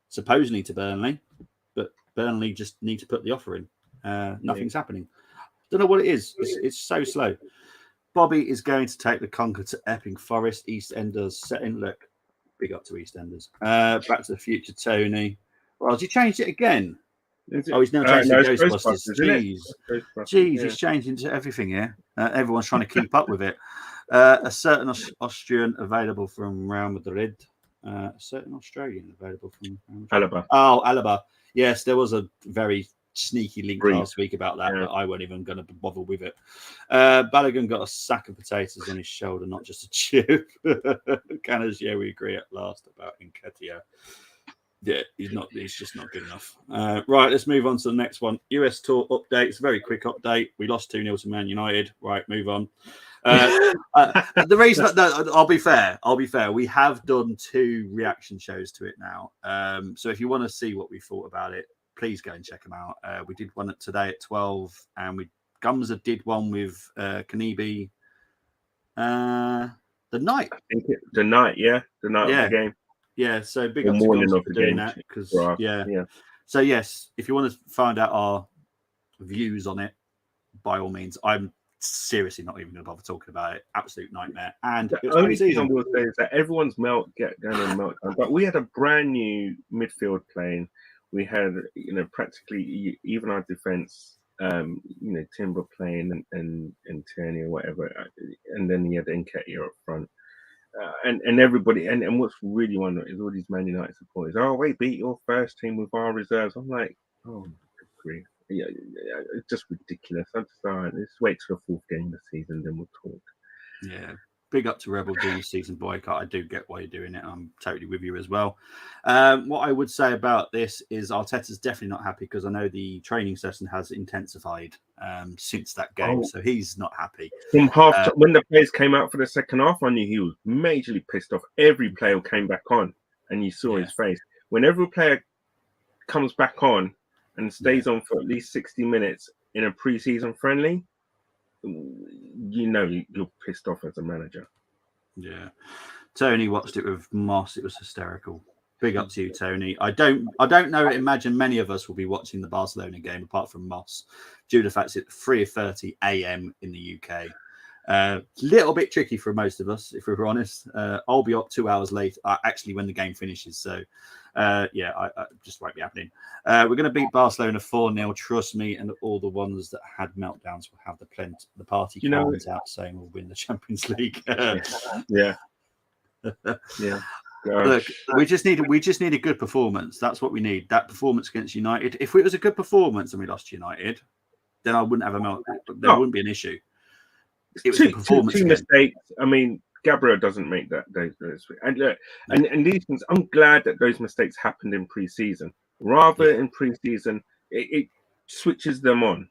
Supposedly to Burnley, but Burnley just need to put the offer in. Nothing's happening. Don't know what it is. It's so slow. Bobby is going to take the Conquer to Epping Forest. EastEnders setting. Look, big up to EastEnders. Back to the Future, Tony. Well, has he changed it again? He's now changed to Ghostbusters. Jeez, he's changing to everything here. Everyone's trying to keep up with it. A certain Austrian available from Real Madrid. A certain Australian available from Alaba. Oh, Alaba. Yes, there was a very sneaky link last week about that, but I wasn't even going to bother with it. Balogun got a sack of potatoes on his shoulder, not just a chip. Canners, we agree at last about Nketiah. Yeah, he's just not good enough. Right, let's move on to the next one. US Tour updates. Very quick update. We lost 2-0 to Man United. Right, move on. The reason I'll be fair. We have done 2 reaction shows to it now. So if you want to see what we thought about it, please go and check them out. We did one today at 12, and Gumza did one with Kanibi the night. I think the night of the game. Yeah, so big Or up to morning Gumza of for the doing game. that, because Yeah. So yes, if you want to find out our views on it, by all means. I'm seriously not even going to bother talking about it. Absolute nightmare. And the only thing I will say is that everyone's going on meltdown. But we had a brand new midfield playing. We had, practically even our defense. Timber playing and Tierney or whatever, and then he had Nketiah up front. And everybody, and what's really wonderful is all these Man United supporters. Oh, we beat your first team with our reserves. I'm like, oh, good grief. Yeah, it's just ridiculous. I'm just all right. Let's wait till the 4th game of the season, then we'll talk. Yeah, big up to Rebel doing the season boycott. I do get why you're doing it. I'm totally with you as well. What I would say about this is Arteta's definitely not happy, because I know the training session has intensified since that game, so he's not happy. From when the players came out for the second half, I knew he was majorly pissed off. Every player came back on, and you saw his face. When every player comes back on and stays on for at least 60 minutes in a pre-season friendly, you're pissed off as a manager. Yeah. Tony watched it with Moss. It was hysterical. Big up to you, Tony. I don't imagine many of us will be watching the Barcelona game apart from Moss, due to the fact it's 3:30 a.m. in the UK. Little bit tricky for most of us, if we're honest. I'll be up 2 hours late, actually, when the game finishes. So, I just won't be happening. We're going to beat Barcelona 4-0. Trust me, and all the ones that had meltdowns will have the party clowns out saying we'll win the Champions League. Yeah. Look, we just need a good performance. That's what we need. That performance against United. If it was a good performance and we lost United, then I wouldn't have a meltdown. There wouldn't be an issue. It was the performance. Two mistakes. I mean, Gabriel doesn't make that. And look, and these things. I'm glad that those mistakes happened in pre-season. Rather in pre-season, it switches them on,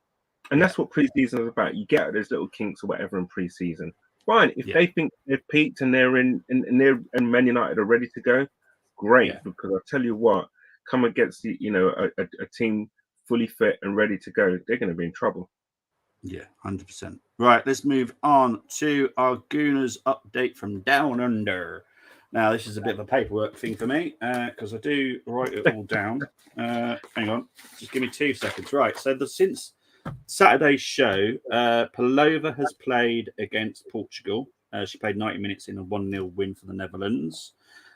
and that's what pre-season is about. You get those little kinks or whatever in pre-season. Fine. If they think they've peaked and they're and Man United are ready to go, great. Because I'll tell you what, come against a team fully fit and ready to go, they're going to be in trouble. Yeah, 100%. Right, let's move on to our Gooners update from Down Under. Now, this is a bit of a paperwork thing for me, because I do write it all down. Hang on, just give me 2 seconds. Right, so since Saturday's show, Palova has played against Portugal. She played 90 minutes in a 1-0 win for the Netherlands.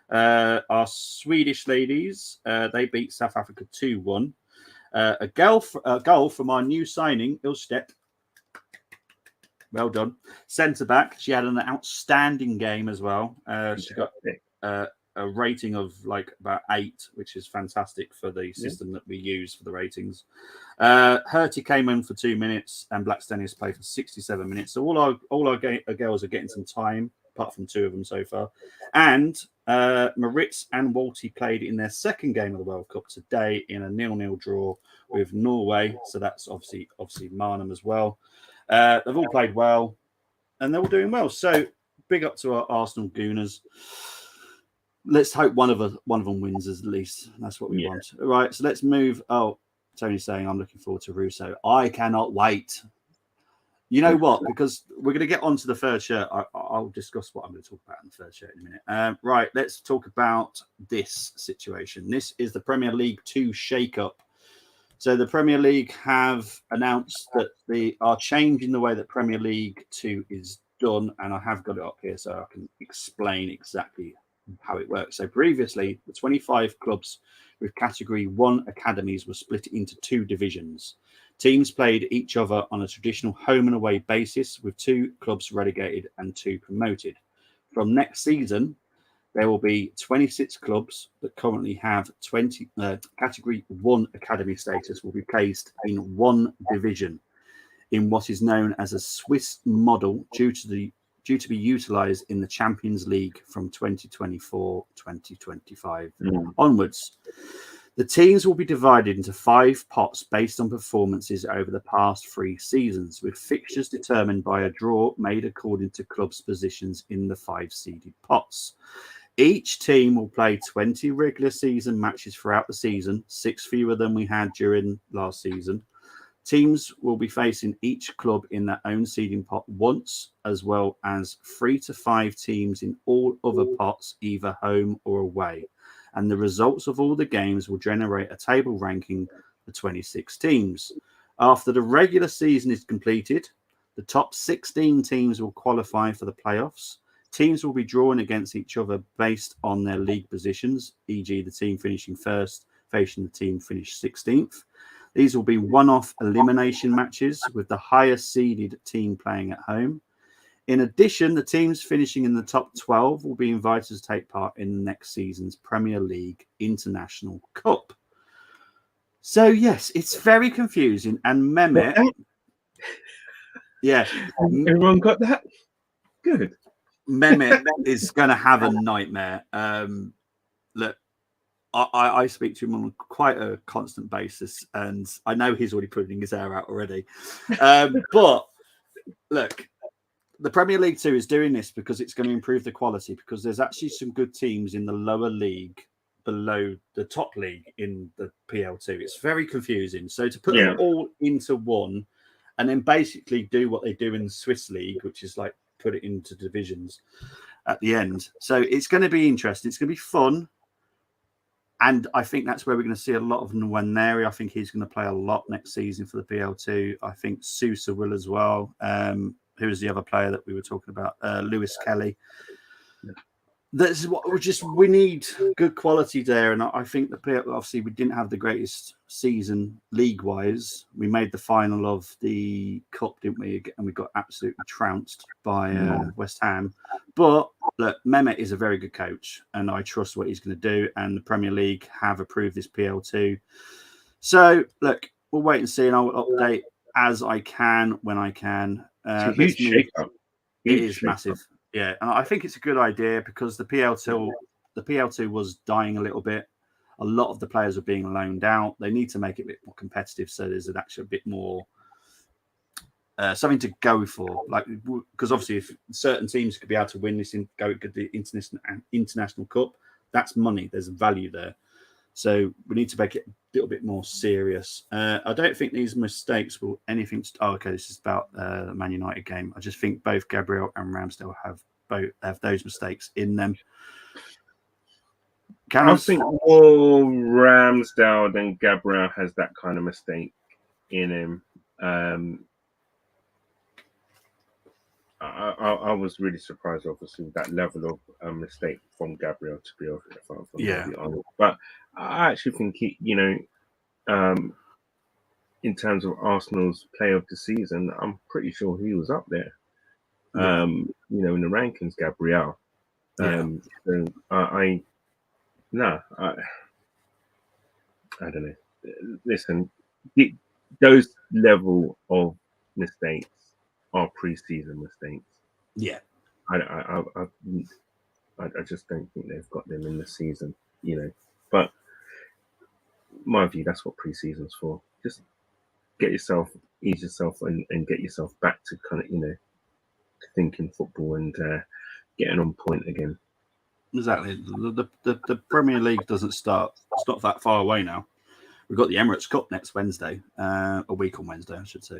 Our Swedish ladies, they beat South Africa 2-1. A goal from our new signing, Ilstedt. Well done. Centre back. She had an outstanding game as well. She got a rating of about 8, which is fantastic for the system that we use for the ratings. Herty came in for 2 minutes, and Blackstenius played for 67 minutes. So all our girls are getting some time, apart from 2 of them so far. And Maritz and Walty played in their second game of the World Cup today in a 0-0 draw with Norway. So that's obviously Marnham as well. They've all played well, and they're all doing well. So big up to our Arsenal Gooners. Let's hope one of them wins at least. That's what we want. All right, so let's move. Oh, Tony's saying I'm looking forward to Russo. I cannot wait. You know what? Because we're going to get on to the third shirt. I'll discuss what I'm going to talk about in the third shirt in a minute. Right, let's talk about this situation. This is the Premier League 2 shake-up. So the Premier League have announced that they are changing the way that Premier League 2 is done, and I have got it up here so I can explain exactly how it works. So previously, the 25 clubs with Category 1 academies were split into 2 divisions. Teams played each other on a traditional home and away basis, with 2 clubs relegated and 2 promoted. From next season, there will be 26 clubs that currently have Category 1 academy status will be placed in 1 division in what is known as a Swiss model due to the due to be utilised in the Champions League from 2024-2025 onwards. The teams will be divided into 5 pots based on performances over the past 3 seasons, with fixtures determined by a draw made according to clubs' positions in the 5-seeded pots. Each team will play 20 regular season matches throughout the season, 6 fewer than we had during last season. Teams will be facing each club in their own seeding pot once, as well as 3 to 5 teams in all other pots, either home or away. And the results of all the games will generate a table ranking for 26 teams. After the regular season is completed, the top 16 teams will qualify for the playoffs. Teams will be drawn against each other based on their league positions, e.g. the team finishing first facing the team finished 16th. These will be one-off elimination matches with the highest seeded team playing at home. In addition, the teams finishing in the top 12 will be invited to take part in the next season's Premier League International Cup. So, yes, it's very confusing. And Mehmet... Yeah. Everyone got that? Good. Mehmet is going to have a nightmare. Look, I speak to him on quite a constant basis, and I know he's already putting his hair out already. But look, the Premier League 2 is doing this because it's going to improve the quality, because there's actually some good teams in the lower league below the top league in the PL2. It's very confusing. So to put them all into one and then basically do what they do in the Swiss League, which is like put it into divisions at the end. So it's going to be interesting. It's going to be fun. And I think that's where we're going to see a lot of Nwaneri. I think he's going to play a lot next season for the PL2. I think Sousa will as well. Who is the other player that we were talking about? Lewis Kelly. That's what we need, good quality there. And I think obviously we didn't have the greatest season league-wise. We made the final of the cup, didn't we? And we got absolutely trounced by West Ham. But look, Mehmet is a very good coach, and I trust what he's going to do. And the Premier League have approved this PL2. So look, we'll wait and see, and I'll update as I can when I can. It's a huge shake-up. It is massive. Yeah, and I think it's a good idea because the PL2 was dying a little bit. A lot of the players are being loaned out. They need to make it a bit more competitive, so there's actually a bit more something to go for. Like, because obviously, if certain teams could be able to win this the international cup, that's money. There's value there. So we need to make it a little bit more serious. I don't think these mistakes will anything. Okay, this is about the Man United game. I just think both Gabriel and Ramsdale have those mistakes in them. I think more Ramsdale than Gabriel has that kind of mistake in him. I was really surprised, obviously, with that level of mistake from Gabriel, to be honest. But I actually think in terms of Arsenal's player of the season, I'm pretty sure he was up there. In the rankings, Gabriel. So I don't know. Listen, those level of mistakes are pre-season mistakes. Yeah, I just don't think they've got them in the season. But my view, that's what pre-season's for. Just ease yourself, and get yourself back to kind of thinking football and getting on point again. Exactly. The Premier League doesn't start. It's not that far away now. We've got the Emirates Cup next Wednesday, a week on Wednesday, I should say.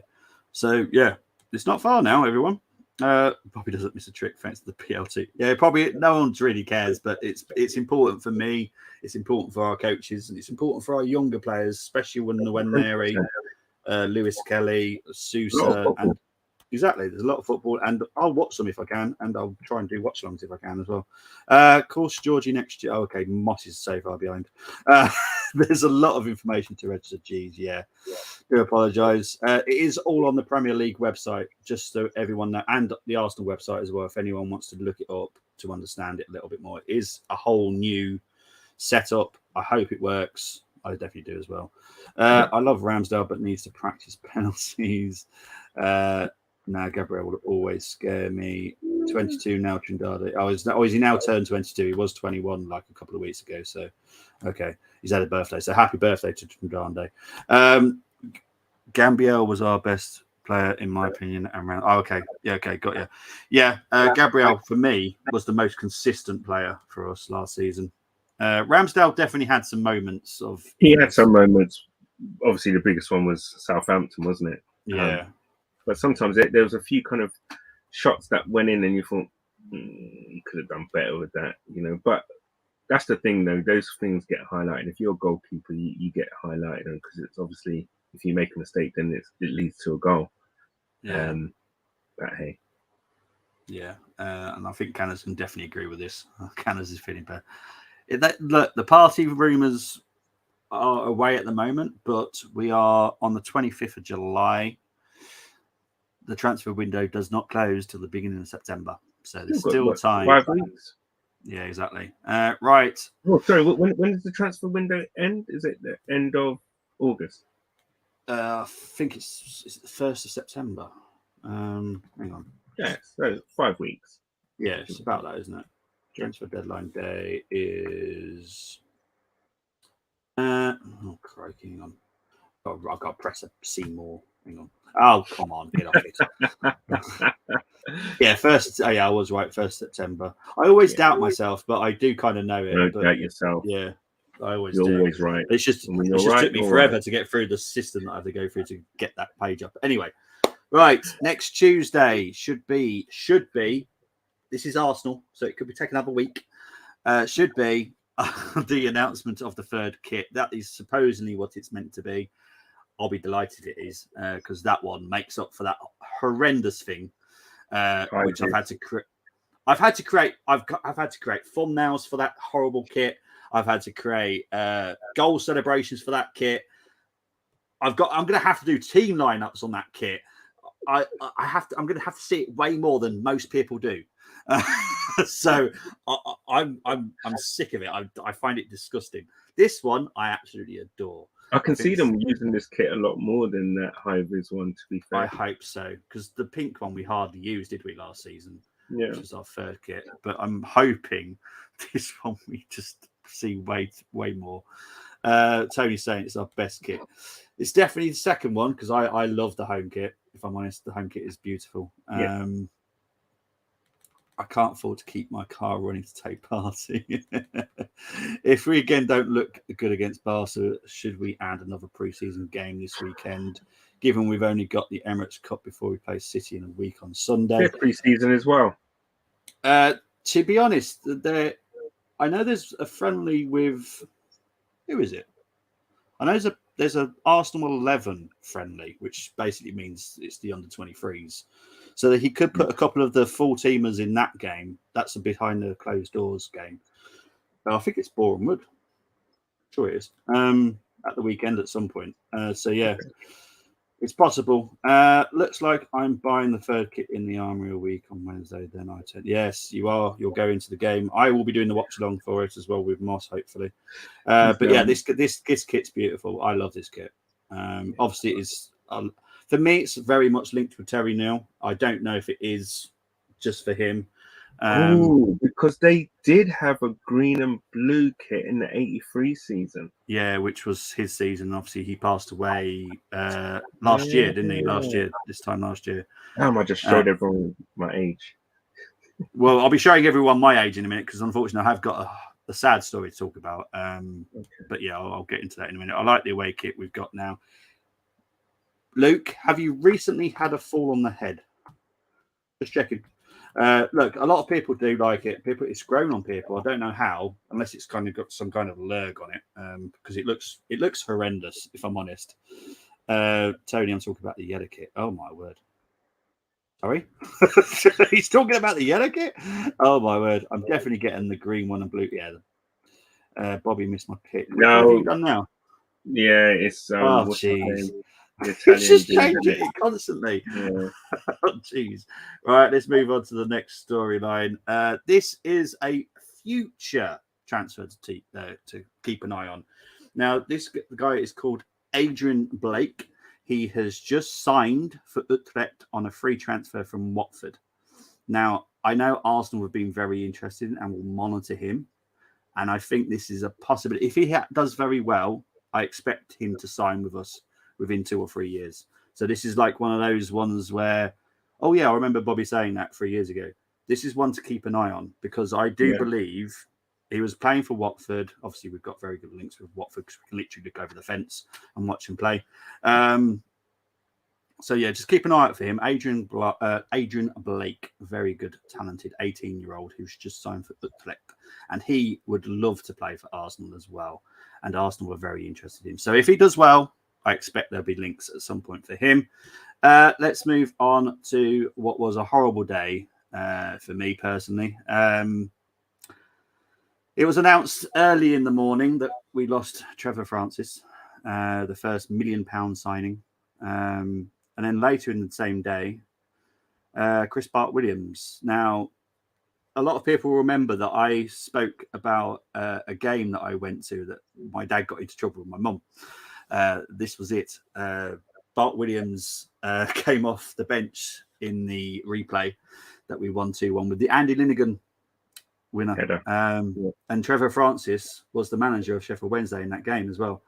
So yeah, it's not far now, everyone. Probably doesn't miss a trick thanks to the PL2. Yeah, probably no one really cares, but it's important for me. It's important for our coaches, and it's important for our younger players, especially when Nwaneri, Lewis Kelly, Sousa, and exactly. There's a lot of football, and I'll watch them if I can, and I'll try and do watch-alongs if I can as well. Of course, Georgie next year. Oh, okay, Moss is so far behind. There's a lot of information to register. Geez, yeah. Do apologise. It is all on the Premier League website, just so everyone knows, and the Arsenal website as well, if anyone wants to look it up to understand it a little bit more. It is a whole new setup. I hope it works. I definitely do as well. I love Ramsdale, but needs to practice penalties. No, Gabriel will always scare me. 22 now, Trindade. Oh, is he now turned 22? He was 21 like a couple of weeks ago. So, okay, he's had a birthday. So happy birthday to Trindade. Gambiel was our best player in my opinion. Okay, yeah, okay, got you. Yeah, Gabriel for me was the most consistent player for us last season. Ramsdale definitely had some moments of. He had some moments. Obviously, the biggest one was Southampton, wasn't it? Yeah. But sometimes there was a few kind of shots that went in, and you thought you could have done better with that, But that's the thing, though; those things get highlighted. If you're a goalkeeper, you get highlighted because it's obviously if you make a mistake, then it leads to a goal. Yeah. But hey. Yeah, and I think Canners can definitely agree with this. Canners is feeling better. Look, the party rumours are away at the moment, but we are on the 25th of July. The transfer window does not close till the beginning of September, so there's still time. 5 weeks. Yeah, exactly. Right. Oh, sorry. When does the transfer window end? Is it the end of August? I think it's the 1st of September. Hang on. Yeah, so 5 weeks. Yeah, it's about that, isn't it? Transfer deadline day is. Oh, crikey, hang on. I've got to press a C more. Hang on. Oh, come on, get off it. Yeah, first. Oh, yeah, I was right. 1st September. I always doubt myself, but I do kind of know it. Don't doubt yourself. Yeah, I always You're do. always right. It's just took me forever to get through the system that I have to go through to get that page up. Anyway, right. Next Tuesday should be. This is Arsenal, so it could be taking another week. Should be the announcement of the third kit. That is supposedly what it's meant to be. I'll be delighted it is because that one makes up for that horrendous thing, which I've had to create. I've had to create thumbnails for that horrible kit. I've had to create goal celebrations for that kit. I'm going to have to do team lineups on that kit. I'm going to have to see it way more than most people do. So I'm sick of it. I find it disgusting. This one I absolutely adore. I can see them using this kit a lot more than that high-vis one, to be fair. I hope so, because the pink one we hardly used, did we, last season? Yeah. Which was our third kit. But I'm hoping this one we just see way more. Tony's saying it's our best kit. It's definitely the second one, because I love the home kit. If I'm honest, the home kit is beautiful. Yeah. I can't afford to keep my car running to take part. If we again don't look good against Barca, should we add another pre-season game this weekend? Given we've only got the Emirates Cup before we play City in a week on Sunday. Pre-season as well. To be honest, I know there's a friendly with who is it? I know there's a Arsenal 11 friendly, which basically means it's the under 23s. So that he could put a couple of the full teamers in that game. That's a behind the closed doors game. I think it's Boreham Wood. Sure it is. At the weekend at some point. So yeah, it's possible. Looks like I'm buying the third kit in the Armoury a week on Wednesday. Then I tell yes, you are. You'll go into the game. I will be doing the watch along for it as well with Moss, hopefully. But yeah, this kit's beautiful. I love this kit. Obviously, it is. For me, it's very much linked with Terry Neal. I don't know if it is just for him. Because they did have a green and blue kit in the 83 season. Yeah, which was his season. Obviously, he passed away last year, didn't he? This time last year. I just showed everyone my age. Well, I'll be showing everyone my age in a minute because unfortunately I have got a sad story to talk about. But yeah, I'll get into that in a minute. I like the away kit we've got now. Luke, have you recently had a fall on the head? Just checking. Look, a lot of people do like it. It's grown on people. I don't know how, unless it's kind of got some kind of lurg on it, because it looks horrendous. If I'm honest, Tony, I'm talking about the yellow kit. Oh my word! Sorry, he's talking about the yellow kit. Oh my word! I'm definitely getting the green one and blue. Yeah, Bobby missed my pick. No, what have you done now? Yeah, it's oh jeez. It's just changing it constantly. Yeah. Oh, jeez. Right, let's move on to the next storyline. This is a future transfer to keep an eye on. Now, the guy is called Adrian Blake. he has just signed for Utrecht on a free transfer from Watford. Now, I know Arsenal have been very interested and will monitor him. And I think this is a possibility. If he does very well, I expect him to sign with us within 2 or 3 years. So this is like one of those ones where, oh yeah, I remember Bobby saying that 3 years ago. This is one to keep an eye on because I do believe he was playing for Watford. Obviously, we've got very good links with Watford because we can literally look over the fence and watch him play. So yeah, just keep an eye out for him. Adrian Blake, very good, talented 18-year-old who's just signed for Utrecht, and he would love to play for Arsenal as well. And Arsenal were very interested in him. So if he does well, I expect there'll be links at some point for him. Let's move on to what was a horrible day for me personally. It was announced early in the morning that we lost Trevor Francis, the first £1 million signing. And then later in the same day, Chris Bart-Williams. Now, a lot of people remember that I spoke about a game that I went to that my dad got into trouble with my mum. This was it. Bart-Williams came off the bench in the replay that we won 2-1 with the Andy Linnigan winner. And Trevor Francis was the manager of Sheffield Wednesday in that game as well.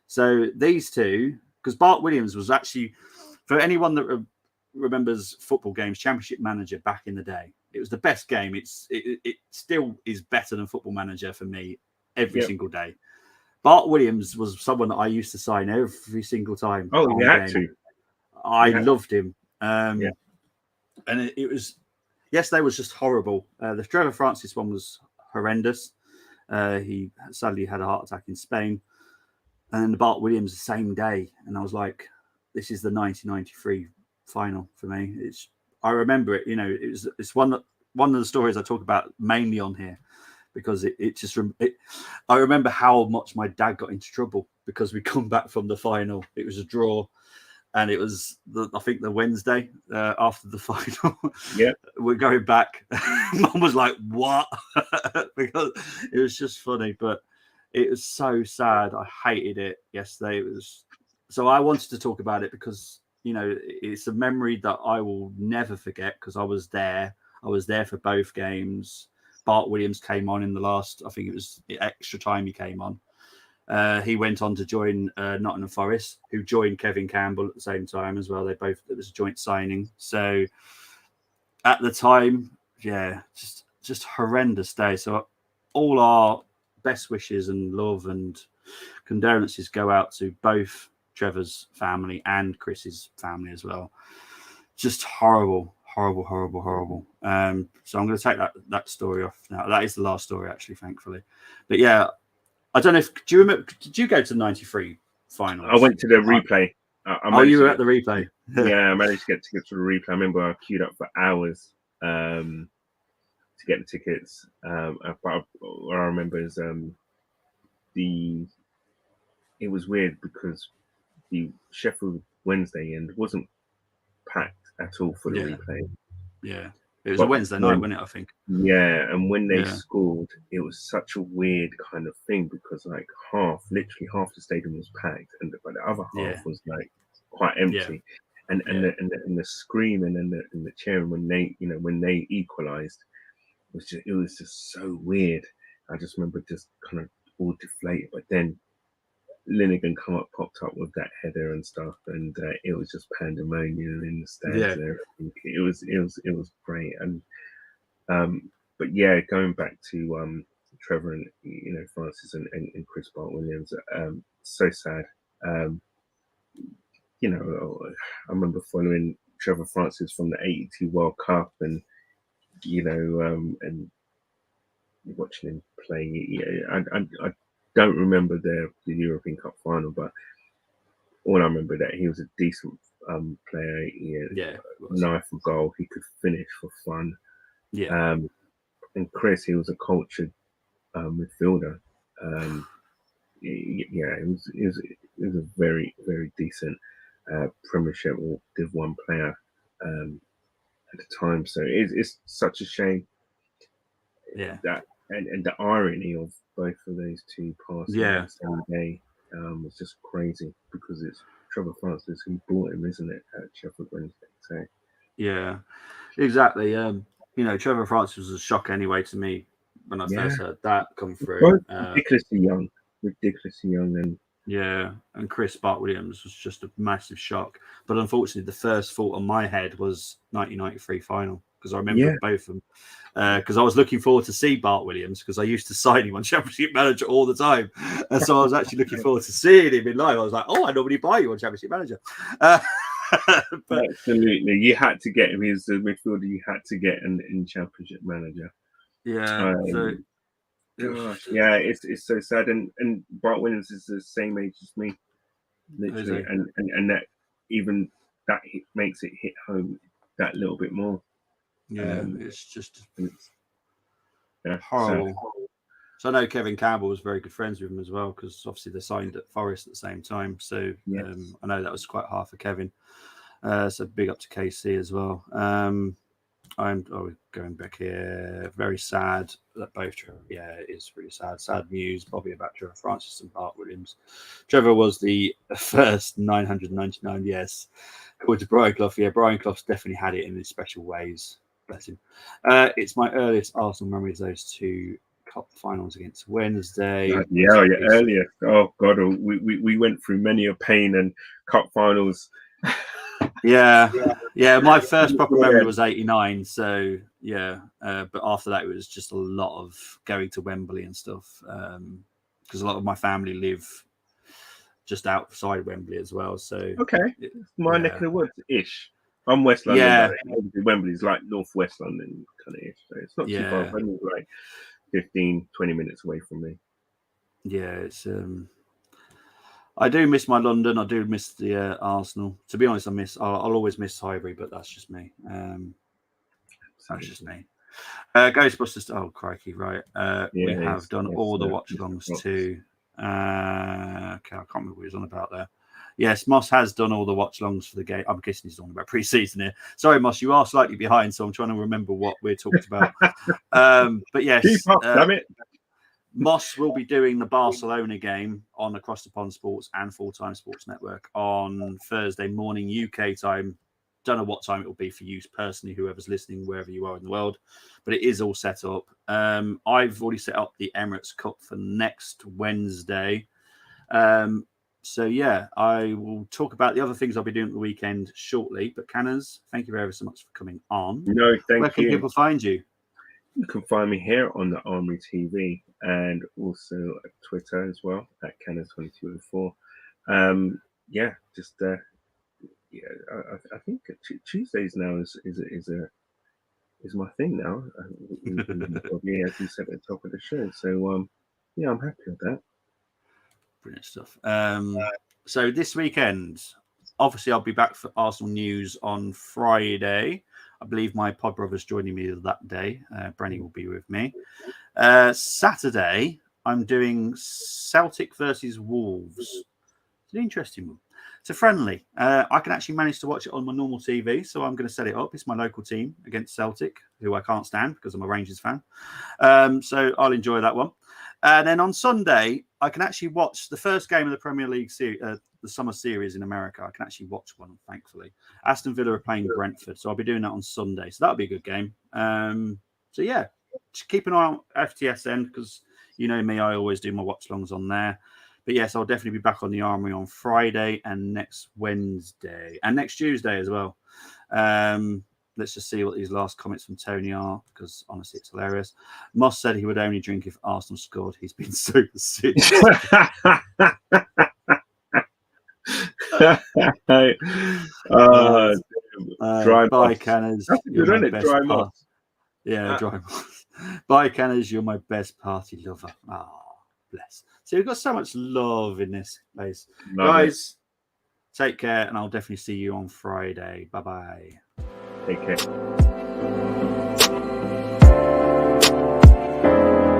So these two, because Bart-Williams was actually, for anyone that remembers football games, Championship Manager back in the day, it was the best game. It still is better than Football Manager for me every single day. Bart-Williams was someone that I used to sign every single time. Oh, you had to. I loved him. And it was, yesterday was just horrible. The Trevor Francis one was horrendous. He sadly had a heart attack in Spain. And then the Bart-Williams the same day. And I was like, this is the 1993 final for me. I remember it, it's one of the stories I talk about mainly on here because I remember how much my dad got into trouble because we come back from the final. It was a draw and it was I think the Wednesday after the final. Yeah. We're going back. Mum was like, what? Because it was just funny, but it was so sad. I hated it yesterday. So I wanted to talk about it because, it's a memory that I will never forget because I was there. I was there for both games. Bart-Williams came on in the last, I think it was the extra time he came on. He went on to join Nottingham Forest, who joined Kevin Campbell at the same time as well. It was a joint signing. So at the time, just horrendous day. So all our best wishes and love and condolences go out to both Trevor's family and Chris's family as well. Just horrible. So I'm going to take that story off now. That is the last story, actually, thankfully. But yeah, I don't know if do you remember? Did you go to the '93 finals? I went to the replay. You were at the replay. Yeah, I managed to get tickets for the replay. I remember I queued up for hours to get the tickets. But what I remember is it was weird because the Sheffield Wednesday end wasn't packed at all for the replay. Yeah, it was a Wednesday night, wasn't it? I think. Yeah, and when they scored, it was such a weird kind of thing because literally half the stadium was packed, and but the other half was like quite empty. And the screaming and the cheering when they equalised it was just so weird. I just remember just kind of all deflated, but then Linnigan popped up with that header and stuff, and it was just pandemonium in the stands and everything. It was great, and but yeah, going back to Trevor and Francis and Chris Bart-Williams, so sad. I remember following Trevor Francis from the '82 World Cup, and and watching him play. I don't remember the European Cup final, but all I remember that he was a decent player. Knife for goal. He could finish for fun. Yeah. And Chris, he was a cultured midfielder. It was a very, very decent Premiership or Div 1 player at the time. So it's such a shame. That and the irony of both of those two passing on the same day was just crazy because Trevor Francis who bought him, isn't it, at Sheffield Wednesday? So yeah, exactly. Trevor Francis was a shock anyway to me when I first heard that come through. Ridiculously young, and yeah, and Chris Bart Williams was just a massive shock. But unfortunately, the first thought on my head was 1993 final, because I remember both of them. Because I was looking forward to see Bart Williams, because I used to sign him on Championship Manager all the time, and so I was actually looking forward to seeing him in live. I was like, oh, I normally buy you on Championship Manager. But absolutely, you had to get him. He was the midfielder you had to get in Championship Manager. Yeah. Gosh, yeah, it's so sad, and Bart Williams is the same age as me, literally, and that even that makes it hit home that little bit more. Yeah, it's just horrible. So I know Kevin Campbell was very good friends with him as well, because obviously they signed at Forest at the same time. So I know that was quite hard for Kevin. So big up to KC as well. I'm going back here. Very sad that both Trevor. Yeah, it is really sad. Sad news, probably about Trevor Francis and Bart Williams. Trevor was the first 999. Yes, according to Brian Clough. Yeah, Brian Clough's definitely had it in his special ways. Bless him. It's my earliest Arsenal memories. Those two cup finals against Wednesday. Earlier. Oh God, we went through many a pain and cup finals. Yeah. My first proper memory was '89. So but after that, it was just a lot of going to Wembley and stuff, because a lot of my family live just outside Wembley as well. So my neck of the woods ish. I'm West London. Yeah, Wembley's like northwest London kind of ish. So it's not too far. It's like 15-20 minutes away from me. Yeah, it's I do miss my London. I do miss the Arsenal. To be honest, I'll always miss Highbury, but that's just me. That's just me. Ghostbusters. Oh, crikey! Right. We have done all the watch-alongs too. Okay, I can't remember what he was on about there. Yes, Moss has done all the watch-alongs for the game. I'm guessing he's talking about pre-season here. Sorry, Moss, you are slightly behind, so I'm trying to remember what we're talking about. But yes, keep up, damn it. Moss will be doing the Barcelona game on Across the Pond Sports and Full Time Sports Network on Thursday morning UK time. Don't know what time it will be for you personally, whoever's listening, wherever you are in the world, but it is all set up. I've already set up the Emirates Cup for next Wednesday. So I will talk about the other things I'll be doing at the weekend shortly. But Canners, thank you very so much for coming on. No, thank you. Where can people find you? You can find me here on the Armoury TV and also at Twitter as well at Canners2204. I think Tuesdays now is my thing now. As you said at the top of the show. So I'm happy with that. Brilliant stuff. So this weekend, obviously, I'll be back for Arsenal news on Friday. I believe my pod brother's joining me that day. Brenny will be with me. Saturday, I'm doing Celtic versus Wolves. It's an interesting one. It's a friendly. I can actually manage to watch it on my normal TV, so I'm going to set it up. It's my local team against Celtic, who I can't stand because I'm a Rangers fan. So I'll enjoy that one. And then on Sunday, I can actually watch the first game of the Premier League series, the summer series in America. I can actually watch one, thankfully. Aston Villa are playing Brentford, so I'll be doing that on Sunday. So that'll be a good game. Just keep an eye on FTSN, because you know me, I always do my watch-alongs on there. But yes, I'll definitely be back on the Armoury on Friday and next Wednesday and next Tuesday as well. Let's just see what these last comments from Tony are, because honestly, it's hilarious. Moss said he would only drink if Arsenal scored. He's been super sick. Bye, Canners. You're my best party. Yeah, dry Moss. Bye, Canners. You're my best party lover. Oh, bless. So we've got so much love in this place. Guys, take care, and I'll definitely see you on Friday. Bye-bye. Take care.